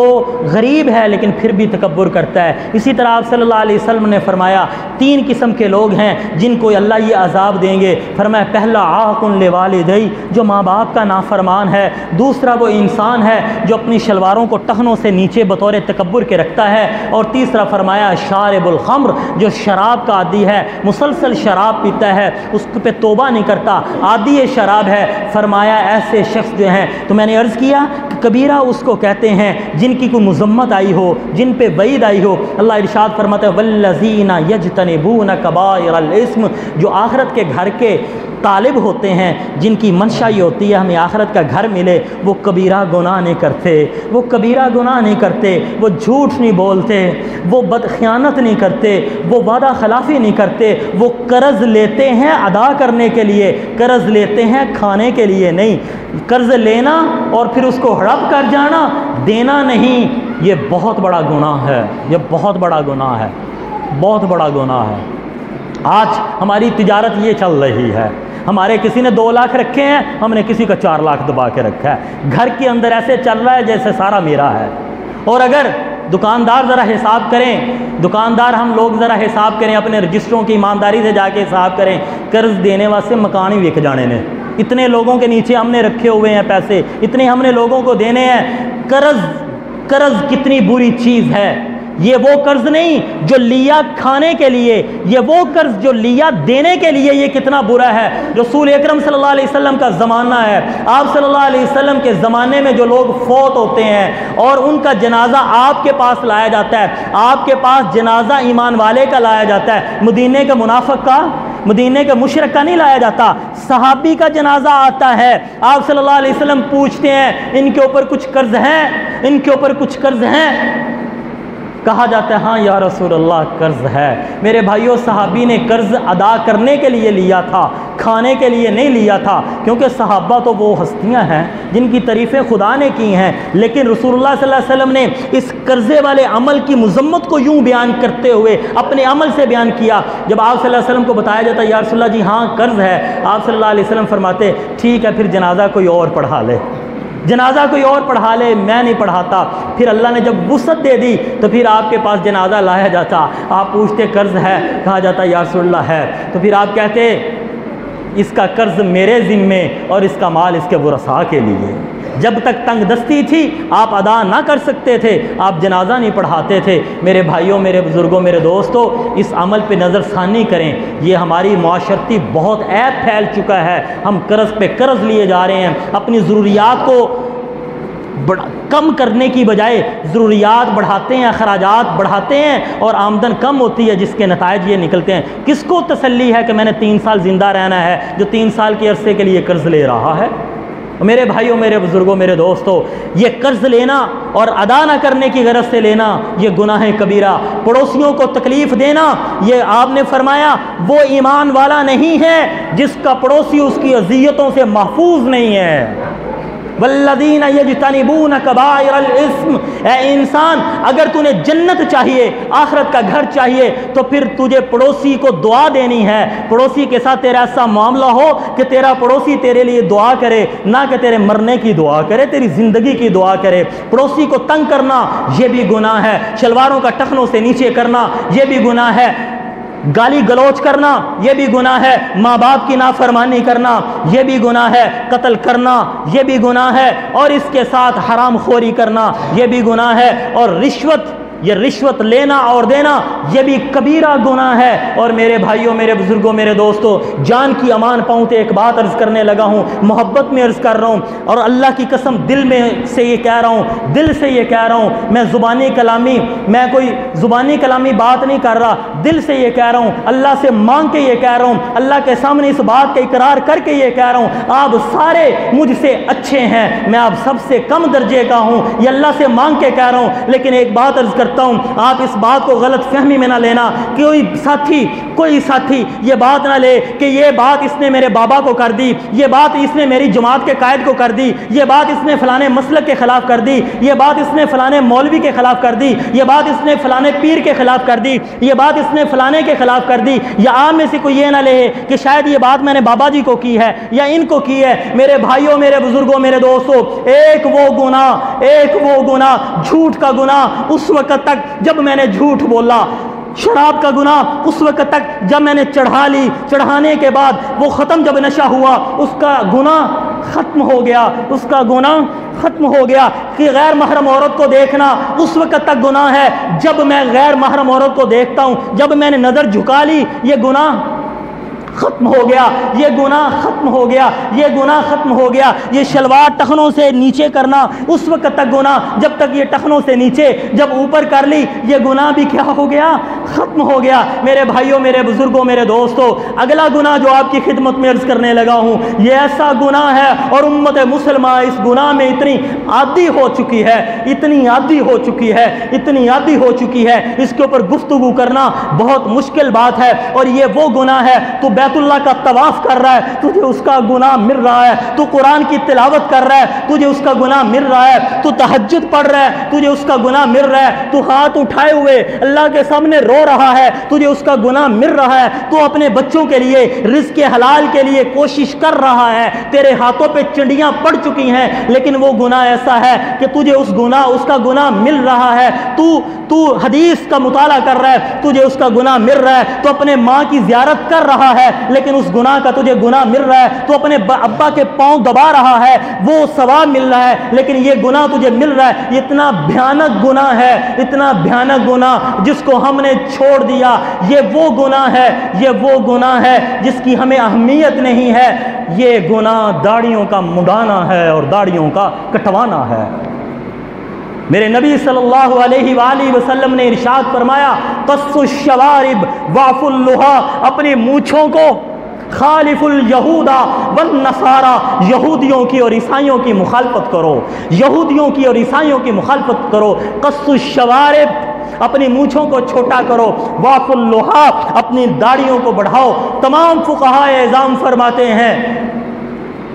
غریب ہے لیکن پھر بھی تکبر کرتا ہے. اسی طرح آپ صلی اللہ علیہ وسلم نے فرمایا 3 قسم کے لوگ ہیں جن کو اللہ یہ عذاب دیں گے. فرمایا پہلا عاق لوالدی, جو ماں باپ کا نافرمان ہے. دوسرا وہ انسان ہے جو اپنی شلواروں کو ٹخنوں سے نیچے بطور تکبر کے رکھتا ہے. اور تیسرا فرمایا شارب الخمر, جو شراب کا عادی ہے, مسلسل شراب پیتا ہے, اس پہ توبہ نہیں کرتا, عادی شراب ہے. فرمایا ایسے شخص جو ہیں, تو میں نے عرض کیا کبیرہ اس کو کہتے ہیں جن کی کوئی مذمت آئی ہو, جن پہ وعید آئی ہو. اللہ ارشاد فرماتا ہے والذین یجتنبون کبائر الاسم, جو آخرت کے گھر کے طالب ہوتے ہیں جن کی منشا یہ ہوتی ہے ہمیں آخرت کا گھر ملے، وہ کبیرہ گناہ نہیں کرتے، وہ کبیرہ گناہ نہیں کرتے، وہ جھوٹ نہیں بولتے، وہ بدخیانت نہیں کرتے، وہ وعدہ خلافی نہیں کرتے، وہ قرض لیتے ہیں ادا کرنے کے لیے، قرض لیتے ہیں کھانے کے لیے نہیں۔ قرض لینا اور پھر اس کو ہڑپ کر جانا، دینا نہیں، یہ بہت بڑا گناہ ہے، یہ بہت بڑا گناہ ہے، بہت بڑا گناہ ہے۔ آج ہماری تجارت یہ چل رہی ہے، ہمارے کسی نے 2 لاکھ رکھے ہیں، ہم نے کسی کا 4 لاکھ دبا کے رکھا ہے، گھر کے اندر ایسے چل رہا ہے جیسے سارا میرا ہے۔ اور اگر دکاندار ذرا حساب کریں، دکاندار ہم لوگ ذرا حساب کریں، اپنے رجسٹروں کی ایمانداری سے جا کے حساب کریں، قرض دینے واسطے مکان ہی وک جانے نے، اتنے لوگوں کے نیچے ہم نے رکھے ہوئے ہیں پیسے، اتنے ہم نے لوگوں کو دینے ہیں۔ قرض کتنی بری چیز ہے، یہ وہ قرض نہیں جو لیا کھانے کے لیے، یہ وہ قرض جو لیا دینے کے لیے، یہ کتنا برا ہے۔ رسول اکرم صلی اللہ علیہ وسلم کا زمانہ ہے، آپ صلی اللہ علیہ وسلم کے زمانے میں جو لوگ فوت ہوتے ہیں اور ان کا جنازہ آپ کے پاس لایا جاتا ہے، آپ کے پاس جنازہ ایمان والے کا لایا جاتا ہے، مدینے کے منافق کا، مدینے کے مشرک کا نہیں لایا جاتا، صحابی کا جنازہ آتا ہے، آپ صلی اللہ علیہ وسلم پوچھتے ہیں ان کے اوپر کچھ قرض ہیں، ان کے اوپر کچھ قرض ہیں؟ کہا جاتا ہے ہاں یا رسول اللہ قرض ہے۔ میرے بھائیوں، صحابی نے قرض ادا کرنے کے لیے لیا تھا، کھانے کے لیے نہیں لیا تھا، کیونکہ صحابہ تو وہ ہستیاں ہیں جن کی تعریفیں خدا نے کی ہیں، لیکن رسول اللہ صلی اللہ علیہ وسلم نے اس قرضے والے عمل کی مذمت کو یوں بیان کرتے ہوئے اپنے عمل سے بیان کیا۔ جب آپ صلی اللہ علیہ وسلم کو بتایا جاتا یا رسول اللہ جی ہاں قرض ہے، آپ صلی اللہ علیہ وسلم فرماتے ٹھیک ہے پھر جنازہ کوئی اور پڑھا لے، جنازہ کوئی اور پڑھا لے، میں نہیں پڑھاتا۔ پھر اللہ نے جب وسعت دے دی تو پھر آپ کے پاس جنازہ لایا جاتا، آپ پوچھتے قرض ہے، کہا جاتا یا رسول اللہ ہے، تو پھر آپ کہتے اس کا قرض میرے ذمے اور اس کا مال اس کے ورثاء کے لیے۔ جب تک تنگ دستی تھی آپ ادا نہ کر سکتے تھے، آپ جنازہ نہیں پڑھاتے تھے۔ میرے بھائیوں، میرے بزرگوں، میرے دوستوں، اس عمل پہ نظر ثانی کریں، یہ ہماری معاشرتی بہت عیب پھیل چکا ہے۔ ہم قرض پہ قرض لیے جا رہے ہیں، اپنی ضروریات کو کم کرنے کی بجائے ضروریات بڑھاتے ہیں، اخراجات بڑھاتے ہیں اور آمدن کم ہوتی ہے، جس کے نتائج یہ نکلتے ہیں۔ کس کو تسلی ہے کہ میں نے 3 سال زندہ رہنا ہے جو 3 سال کے عرصے کے لیے قرض لے رہا ہے؟ میرے بھائیوں، میرے بزرگوں، میرے دوستوں، یہ قرض لینا اور ادا نہ کرنے کی غرض سے لینا یہ گناہ کبیرہ۔ پڑوسیوں کو تکلیف دینا، یہ آپ نے فرمایا وہ ایمان والا نہیں ہے جس کا پڑوسی اس کی اذیتوں سے محفوظ نہیں ہے۔ والذین یجتنبون کبائر الاسم، اے انسان اگر تُنے جنت چاہیے، آخرت کا گھر چاہیے، تو پھر تجھے پڑوسی کو دعا دینی ہے۔ پڑوسی کے ساتھ تیرا ایسا معاملہ ہو کہ تیرا پڑوسی تیرے لیے دعا کرے، نہ کہ تیرے مرنے کی دعا کرے، تیری زندگی کی دعا کرے۔ پڑوسی کو تنگ کرنا یہ بھی گناہ ہے، شلواروں کا ٹخنوں سے نیچے کرنا یہ بھی گناہ ہے، گالی گلوچ کرنا یہ بھی گناہ ہے، ماں باپ کی نافرمانی کرنا یہ بھی گناہ ہے، قتل کرنا یہ بھی گناہ ہے، اور اس کے ساتھ حرام خوری کرنا یہ بھی گناہ ہے، اور رشوت لینا اور دینا یہ بھی کبیرہ گناہ ہے۔ اور میرے بھائیوں، میرے بزرگوں، میرے دوستوں، جان کی امان پاؤں تے ایک بات عرض کرنے لگا ہوں، محبت میں عرض کر رہا ہوں، اور اللہ کی قسم دل میں سے یہ کہہ رہا ہوں، دل سے یہ کہہ رہا ہوں، میں کوئی زبانی کلامی بات نہیں کر رہا، دل سے یہ کہہ رہا ہوں، اللہ سے مانگ کے یہ کہہ رہا ہوں، اللہ کے سامنے اس بات کا اقرار کر کے یہ کہہ رہا ہوں، آپ سارے مجھ سے اچھے ہیں، میں آپ سب سے کم درجے کا ہوں، یہ اللہ سے مانگ کے کہہ رہا ہوں۔ لیکن ایک بات عرض کرتا ہوں، آپ اس بات کو غلط فہمی میں نہ لینا، کوئی ساتھی یہ بات نہ لے کہ یہ بات اس نے میرے بابا کو کر دی، یہ بات اس نے میری جماعت کے قائد کو کر دی، یہ بات اس نے فلانے مسلک کے خلاف کر دی، یہ بات اس نے فلانے مولوی کے خلاف کر دی، یہ بات اس نے فلانے پیر کے خلاف کر دی، یہ بات اس نے فلانے کے خلاف کر دی، یا آپ میں سے کوئی یہ نہ لے کہ شاید یہ بات میں نے بابا جی کو کی ہے یا ان کو کی ہے۔ میرے بھائیوں، میرے بزرگوں، میرے دوستوں، ایک وہ گناہ جھوٹ کا گناہ اس وقت تک جب میں نے جھوٹ بولا، شراب کا گناہ اس وقت تک جب میں نے چڑھا لی، چڑھانے کے بعد وہ ختم، جب نشہ ہوا اس کا گناہ ختم ہو گیا، اس کا گناہ ختم ہو گیا۔ کہ غیر محرم عورت کو دیکھنا اس وقت تک گناہ ہے جب میں غیر محرم عورت کو دیکھتا ہوں، جب میں نے نظر جھکا لی یہ گناہ ختم ہو گیا، یہ گناہ ختم ہو گیا، یہ گناہ ختم ہو گیا۔ یہ شلوار ٹخنوں سے نیچے کرنا اس وقت تک گناہ جب تک یہ ٹخنوں سے نیچے، جب اوپر کر لی یہ گناہ بھی کیا ہو گیا؟ ختم ہو گیا۔ میرے بھائیوں، میرے بزرگوں، میرے دوستوں، اگلا گناہ جو آپ کی خدمت میں عرض کرنے لگا ہوں یہ ایسا گناہ ہے اور امت مسلمہ اس گناہ میں اتنی عادی ہو چکی ہے، اتنی عادی ہو چکی ہے، اتنی عادی ہو چکی ہے، اس کے اوپر گفتگو کرنا بہت مشکل بات ہے۔ اور یہ وہ گناہ ہے، تو بیت اللہ کا طواف کر رہا ہے، تجھے اس کا گناہ مل رہا ہے۔ تو قرآن کی تلاوت کر رہا ہے، تجھے اس کا گناہ مل رہا ہے۔ تو تہجد پڑھ رہا ہے، تجھے اس کا گناہ مل رہا ہے۔ تو ہاتھ اٹھائے ہوئے اللہ کے سامنے رو رہا ہے، تجھے اس کا گناہ مل رہا ہے۔ تو اپنے بچوں کے لیے رزق حلال کے لیے کوشش کر رہا ہے، تیرے ہاتھوں پہ چنڈیاں پڑ چکی ہیں، لیکن وہ گناہ ایسا ہے کہ تجھے اس کا گناہ مل رہا ہے۔ تو حدیث کا مطالعہ کر رہا ہے، تجھے اس کا گناہ مل رہا ہے۔ تو اپنے ماں کی زیارت کر رہا ہے، لیکن اس گناہ کا تجھے گناہ مل رہا ہے۔ تو اپنے ابا کے پاؤں دبا رہا ہے، وہ ثواب مل رہا ہے، لیکن یہ گناہ تجھے مل رہا ہے۔ اتنا بھیانک گناہ ہے، اتنا بھیانک گناہ جس کو ہم نے چھوڑ دیا۔ یہ وہ گناہ ہے، یہ وہ گناہ ہے جس کی ہمیں اہمیت نہیں ہے۔ یہ گناہ داڑھیوں کا مڈانا ہے اور داڑھیوں کا کٹوانا ہے۔ میرے نبی صلی اللہ علیہ وآلہ وسلم نے ارشاد فرمایا، قص الشوارب وعف اللحا، اپنی مونچھوں کو خالف الیہود والنصارى، یہودیوں کی اور عیسائیوں کی مخالفت کرو، یہودیوں کی اور عیسائیوں کی مخالفت کرو۔ قص الشوارب، اپنی مونچھوں کو چھوٹا کرو، وعف اللحا، اپنی داڑھیوں کو بڑھاؤ۔ تمام فقہاء اعظام فرماتے ہیں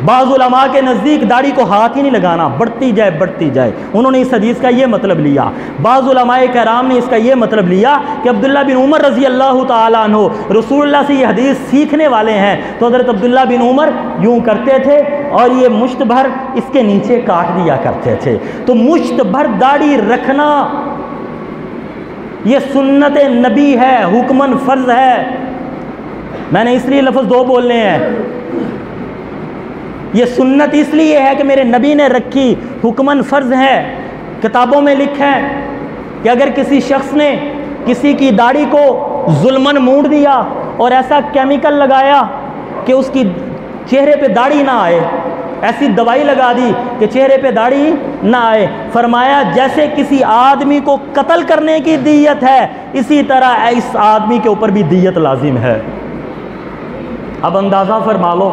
بعض علماء کے نزدیک داڑھی کو ہاتھ ہی نہیں لگانا، بڑھتی جائے بڑھتی جائے، انہوں نے اس حدیث کا یہ مطلب لیا۔ بعض علماء کرام نے اس کا یہ مطلب لیا کہ عبداللہ بن عمر رضی اللہ تعالیٰ عنہ رسول اللہ سے یہ حدیث سیکھنے والے ہیں، تو حضرت عبداللہ بن عمر یوں کرتے تھے اور یہ مشت بھر اس کے نیچے کاٹ دیا کرتے تھے۔ تو مشت بھر داڑھی رکھنا یہ سنت نبی ہے، حکمن فرض ہے۔ میں نے اس لیے لفظ دو بولنے ہیں، یہ سنت اس لیے ہے کہ میرے نبی نے رکھی، حکمن فرض ہے۔ کتابوں میں لکھا ہے کہ اگر کسی شخص نے کسی کی داڑھی کو ظلمن مونڈ دیا اور ایسا کیمیکل لگایا کہ اس کی چہرے پہ داڑھی نہ آئے، ایسی دوائی لگا دی کہ چہرے پہ داڑھی نہ آئے، فرمایا جیسے کسی آدمی کو قتل کرنے کی دیت ہے، اسی طرح اس آدمی کے اوپر بھی دیت لازم ہے۔ اب اندازہ فرما لو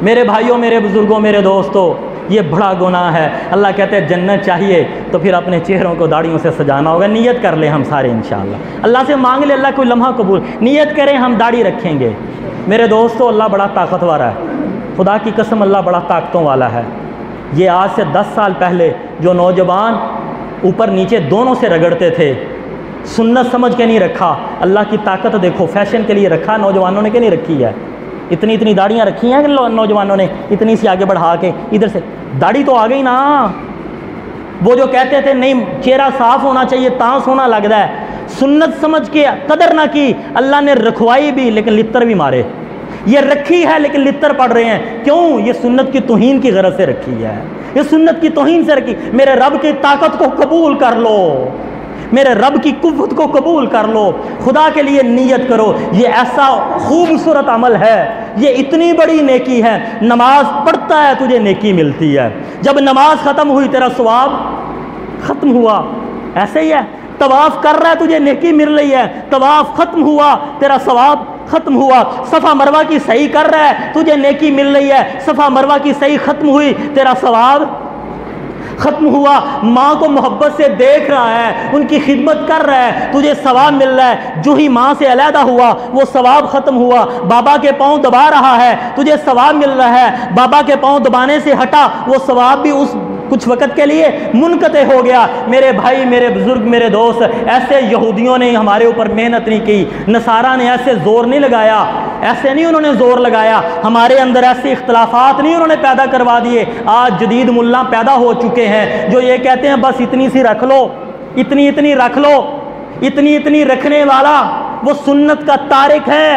میرے بھائیوں، میرے بزرگوں، میرے دوستوں، یہ بڑا گناہ ہے۔ اللہ کہتے ہیں جنت چاہیے تو پھر اپنے چہروں کو داڑھیوں سے سجانا ہوگا۔ نیت کر لیں ہم سارے انشاءاللہ، اللہ سے مانگ لیں، اللہ کوئی لمحہ قبول، نیت کریں ہم داڑھی رکھیں گے۔ میرے دوستوں، اللہ بڑا طاقتور ہے، خدا کی قسم اللہ بڑا طاقتوں والا ہے۔ یہ آج سے 10 سال پہلے جو نوجوان اوپر نیچے دونوں سے رگڑتے تھے، سنت سمجھ کے نہیں رکھا، اللہ کی طاقت دیکھو، فیشن کے لیے رکھا نوجوانوں نے کہ نہیں رکھی ہے؟ اتنی داڑیاں رکھی ہیں نوجوانوں نے، اتنی سی آگے بڑھا کے ادھر سے داڑھی تو آ گئی نا۔ وہ جو کہتے تھے نہیں چہرہ صاف ہونا چاہیے تاں سونا لگتا ہے، سنت سمجھ کے قدر نہ کی، اللہ نے رکھوائی بھی لیکن لتر بھی مارے۔ یہ رکھی ہے لیکن لتر پڑ رہے ہیں، کیوں؟ یہ سنت کی توہین کی غرض سے رکھی ہے، یہ سنت کی توہین سے رکھی۔ میرے رب کی طاقت کو قبول کر لو، میرے رب کی قوت کو قبول کر لو، خدا کے لیے نیت کرو۔ یہ ایسا خوبصورت عمل ہے، یہ اتنی بڑی نیکی ہے۔ نماز پڑھتا ہے تجھے نیکی ملتی ہے، جب نماز ختم ہوئی تیرا ثواب ختم ہوا۔ ایسے ہی ہے، طواف کر رہا ہے تجھے نیکی مل رہی ہے، طواف ختم ہوا تیرا ثواب ختم ہوا۔ صفا مروہ کی صحیح کر رہا ہے تجھے نیکی مل رہی ہے، صفا مروہ کی صحیح ختم ہوئی تیرا ثواب ختم ہوا۔ ماں کو محبت سے دیکھ رہا ہے، ان کی خدمت کر رہا ہے، تجھے ثواب مل رہا ہے۔ جو ہی ماں سے علیحدہ ہوا وہ ثواب ختم ہوا۔ بابا کے پاؤں دبا رہا ہے، تجھے ثواب مل رہا ہے۔ بابا کے پاؤں دبانے سے ہٹا، وہ ثواب بھی اس کچھ وقت کے لیے منقطع ہو گیا۔ میرے بھائی، میرے بزرگ، میرے دوست، ایسے یہودیوں نے ہمارے اوپر محنت نہیں کی، نصارہ نے ایسے زور نہیں لگایا، ایسے نہیں انہوں نے زور لگایا، ہمارے اندر ایسے اختلافات نہیں انہوں نے پیدا کروا دیے۔ آج جدید ملا پیدا ہو چکے ہیں جو یہ کہتے ہیں بس اتنی سی رکھ لو، اتنی رکھ لو۔ اتنی رکھنے والا وہ سنت کا تارک ہے۔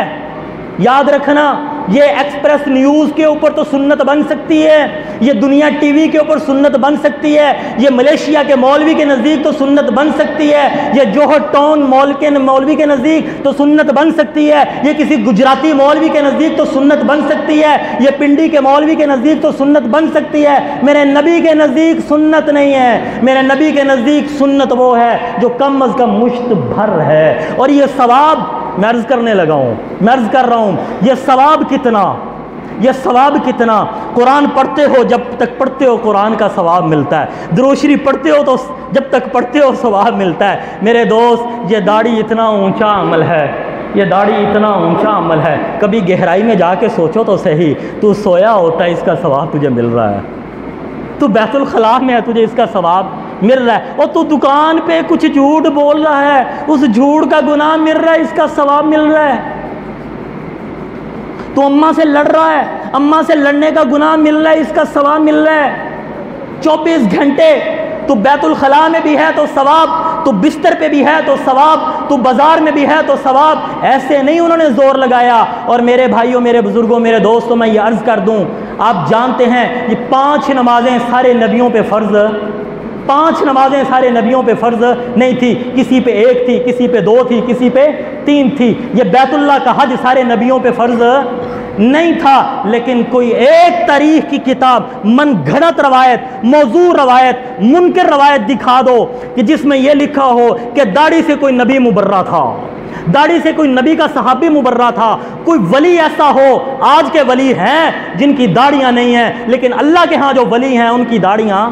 یاد رکھنا، یہ ایکسپریس نیوز کے اوپر تو سنت بن سکتی ہے، یہ دنیا ٹی وی کے اوپر سنت بن سکتی ہے، یہ ملیشیا کے مولوی کے نزدیک تو سنت بن سکتی ہے، یہ جوہر ٹاؤن مولوی کے نزدیک تو سنت بن سکتی ہے، یہ کسی گجراتی مولوی کے نزدیک تو سنت بن سکتی ہے، یہ پنڈی کے مولوی کے نزدیک تو سنت بن سکتی ہے۔ میرے نبی کے نزدیک سنت نہیں ہے، میرے نبی کے نزدیک سنت وہ ہے جو کم از کم مشت بھر ہے۔ اور یہ ثواب میں عرض کرنے لگا ہوں، میں عرض کر رہا ہوں، یہ ثواب کتنا، یہ ثواب کتنا، قرآن پڑھتے ہو جب تک پڑھتے ہو قرآن کا ثواب ملتا ہے، درود شریف پڑھتے ہو تو جب تک پڑھتے ہو ثواب ملتا ہے۔ میرے دوست یہ داڑھی اتنا اونچا عمل ہے، یہ داڑھی اتنا اونچا عمل ہے، کبھی گہرائی میں جا کے سوچو تو صحیح، تو سویا ہوتا ہے اس کا ثواب تجھے مل رہا ہے، تو بیت الخلاء میں ہے تجھے اس کا ثواب مل رہا ہے، اور تو دکان پہ کچھ جھوٹ بول رہا ہے، اس جھوٹ کا گناہ مل رہا ہے، اس کا ثواب مل رہا ہے۔ تو اماں سے لڑ رہا ہے، اماں سے لڑنے کا گناہ مل رہا ہے، اس کا ثواب مل رہا ہے۔ 24 گھنٹے تو بیت الخلاء میں بھی ہے تو ثواب، تو بستر پہ بھی ہے تو ثواب، تو بازار میں بھی ہے تو ثواب۔ ایسے نہیں انہوں نے زور لگایا۔ اور میرے بھائیوں، میرے بزرگوں، میرے دوستوں، میں یہ عرض کر دوں، آپ جانتے ہیں یہ 5 نمازیں سارے نبیوں پہ فرض، 5 نمازیں سارے نبیوں پہ فرض نہیں تھی، کسی پہ 1 تھی، کسی پہ 2 تھی، کسی پہ 3 تھی۔ یہ بیت اللہ کا حج سارے نبیوں پہ فرض نہیں تھا، لیکن کوئی ایک تاریخ کی کتاب، من گھڑت روایت، موضوع روایت، منکر روایت دکھا دو کہ جس میں یہ لکھا ہو کہ داڑھی سے کوئی نبی مبرہ تھا، داڑھی سے کوئی نبی کا صحابی مبرہ تھا، کوئی ولی ایسا ہو۔ آج کے ولی ہیں جن کی داڑیاں نہیں ہیں، لیکن اللہ کے ہاں جو ولی ہیں ان کی داڑیاں،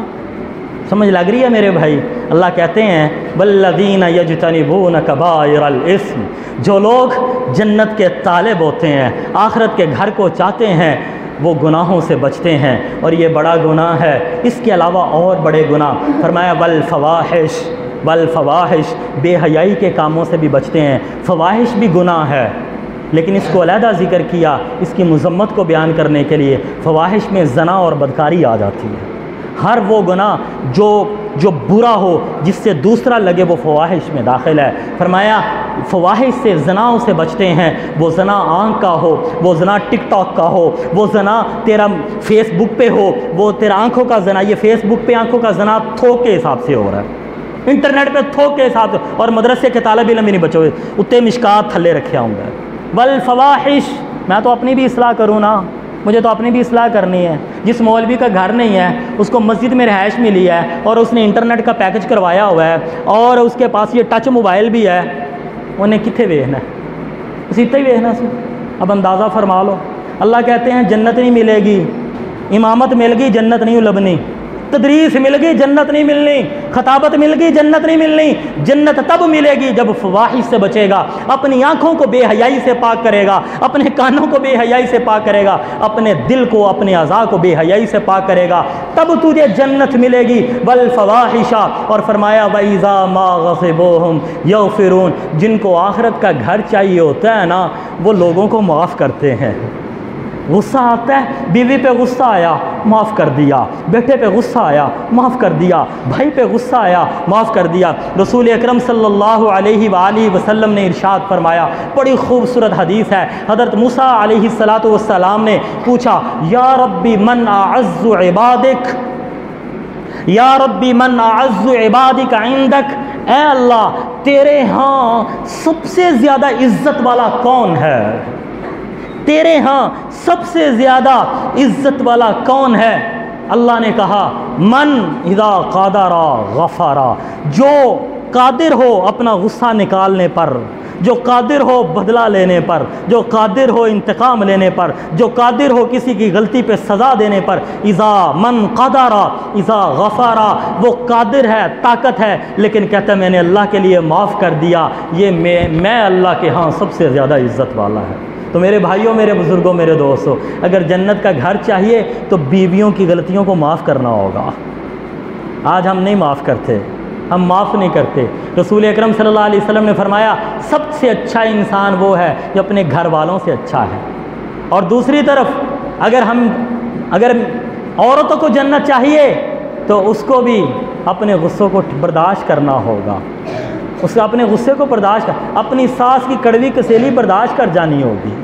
سمجھ لگ رہی ہے میرے بھائی؟ اللہ کہتے ہیں والذین یجتنبون کبائر الاسم، جو لوگ جنت کے طالب ہوتے ہیں، آخرت کے گھر کو چاہتے ہیں، وہ گناہوں سے بچتے ہیں، اور یہ بڑا گناہ ہے۔ اس کے علاوہ اور بڑے گناہ، فرمایا والفواحش، والفواحش، بے حیائی کے کاموں سے بھی بچتے ہیں۔ فواحش بھی گناہ ہے، لیکن اس کو علیحدہ ذکر کیا اس کی مذمت کو بیان کرنے کے لیے۔ فواحش میں زنا اور بدکاری آ جاتی ہے۔ ہر وہ گناہ جو برا ہو، جس سے دوسرا لگے، وہ فواحش میں داخل ہے۔ فرمایا فواحش سے، زناؤں سے بچتے ہیں۔ وہ زنا آنکھ کا ہو، وہ زنا ٹک ٹاک کا ہو، وہ زنا تیرا فیس بک پہ ہو، وہ تیرا آنکھوں کا زنا، یہ فیس بک پہ آنکھوں کا زنا تھوک کے حساب سے ہو رہا ہے، انٹرنیٹ پہ تھوک کے حساب سے، اور مدرسے کے طالب علم بھی نہیں بچے ہوئے، اتنے مشکات تھلے رکھے ہوں گے۔ والفواحش، میں تو اپنی بھی اصلاح کروں نا، مجھے تو اپنی بھی اصلاح کرنی ہے۔ جس مولوی کا گھر نہیں ہے، اس کو مسجد میں رہائش ملی ہے، اور اس نے انٹرنیٹ کا پیکج کروایا ہوا ہے، اور اس کے پاس یہ ٹچ موبائل بھی ہے، انہیں کتنے ویکھنا ہے؟ اسی تے ہی ویکھنا سی۔ اب اندازہ فرما لو، اللہ کہتے ہیں جنت نہیں ملے گی، امامت مل گئی جنت نہیں لبنی، تدریس مل گئی جنت نہیں ملنی، خطابت مل گئی جنت نہیں ملنی۔ جنت تب ملے گی جب فواحش سے بچے گا، اپنی آنکھوں کو بے حیائی سے پاک کرے گا، اپنے کانوں کو بے حیائی سے پاک کرے گا، اپنے دل کو، اپنے اعضاء کو بے حیائی سے پاک کرے گا، تب تجھے جنت ملے گی۔ والفواحش، اور فرمایا وَإِذَا مَا غَصِبُوهُمْ يَغْفِرُونَ، جن کو آخرت کا گھر چاہیے ہوتا ہے نا، وہ لوگوں کو معاف کرتے ہیں۔ غصہ آتا ہے، بیوی پہ غصہ آیا معاف کر دیا، بیٹے پہ غصہ آیا معاف کر دیا، بھائی پہ غصہ آیا معاف کر دیا۔ رسول اکرم صلی اللہ علیہ وآلہ وسلم نے ارشاد فرمایا، بڑی خوبصورت حدیث ہے، حضرت موسیٰ علیہ السلام نے پوچھا یا ربی من اعز عبادک، یا ربی من اعز عبادک عندک، اے اللہ تیرے ہاں سب سے زیادہ عزت والا کون ہے؟ تیرے ہاں سب سے زیادہ عزت والا کون ہے؟ اللہ نے کہا من اذا قادر غفر، جو قادر ہو اپنا غصہ نکالنے پر، جو قادر ہو بدلہ لینے پر، جو قادر ہو انتقام لینے پر، جو قادر ہو کسی کی غلطی پہ سزا دینے پر۔ اذا من قدر اذا غفر، وہ قادر ہے، طاقت ہے، لیکن کہتا ہے میں نے اللہ کے لیے معاف کر دیا، یہ میں اللہ کے ہاں سب سے زیادہ عزت والا ہے۔ تو میرے بھائیوں، میرے بزرگوں، میرے دوستوں، اگر جنت کا گھر چاہیے تو بیویوں کی غلطیوں کو معاف کرنا ہوگا۔ آج ہم نہیں معاف کرتے، ہم معاف نہیں کرتے۔ رسول اکرم صلی اللہ علیہ وسلم نے فرمایا سب سے اچھا انسان وہ ہے جو اپنے گھر والوں سے اچھا ہے۔ اور دوسری طرف اگر عورتوں کو جنت چاہیے تو اس کو بھی اپنے غصوں کو برداشت کرنا ہوگا، اس کو اپنے غصے کو برداشت کر، اپنی ساس کی کڑوی کسیلی برداشت کر جانی ہوگی،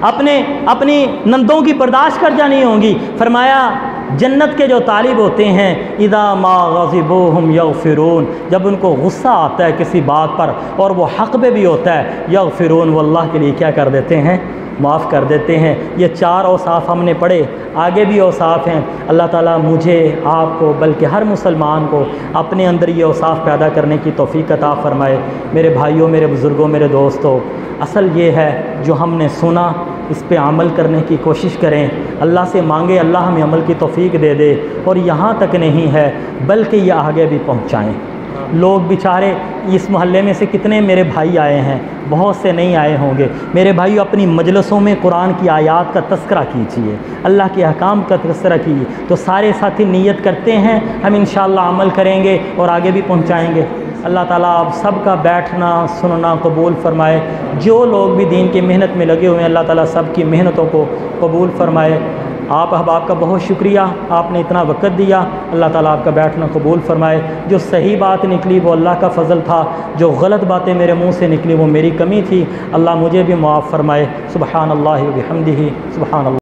اپنی نندوں کی برداشت کر جانی ہوں گی۔ فرمایا جنت کے جو طالب ہوتے ہیں اذا ما غضبوا هم یغفرون، جب ان کو غصہ آتا ہے کسی بات پر اور وہ حق پہ بھی ہوتا ہے، یغفرون، وہ اللہ کے لیے کیا کر دیتے ہیں؟ معاف کر دیتے ہیں۔ یہ 4 اوصاف ہم نے پڑھے، آگے بھی اوصاف ہیں۔ اللہ تعالیٰ مجھے، آپ کو، بلکہ ہر مسلمان کو اپنے اندر یہ اوصاف پیدا کرنے کی توفیق عطا فرمائے۔ میرے بھائیوں، میرے بزرگوں، میرے دوستوں، اصل یہ ہے جو ہم نے سنا اس پہ عمل کرنے کی کوشش کریں، اللہ سے مانگے اللہ ہمیں عمل کی توفیق دے دے، اور یہاں تک نہیں ہے بلکہ یہ آگے بھی پہنچائیں۔ لوگ بیچارے اس محلے میں سے کتنے میرے بھائی آئے ہیں، بہت سے نہیں آئے ہوں گے۔ میرے بھائیو، اپنی مجلسوں میں قرآن کی آیات کا تذکرہ کیجیے، اللہ کے احکام کا تذکرہ کیجیے، تو سارے ساتھی نیت کرتے ہیں ہم انشاءاللہ عمل کریں گے اور آگے بھی پہنچائیں گے۔ اللہ تعالیٰ آپ سب کا بیٹھنا سننا قبول فرمائے۔ جو لوگ بھی دین کی محنت میں لگے ہوئے ہیں، اللہ تعالیٰ سب کی محنتوں کو قبول فرمائے۔ آپ احباب کا بہت شکریہ، آپ نے اتنا وقت دیا، اللہ تعالیٰ آپ کا بیٹھنا قبول فرمائے۔ جو صحیح بات نکلی وہ اللہ کا فضل تھا، جو غلط باتیں میرے منہ سے نکلی وہ میری کمی تھی، اللہ مجھے بھی معاف فرمائے۔ سبحان اللہ و بحمدہ، سبحان اللہ۔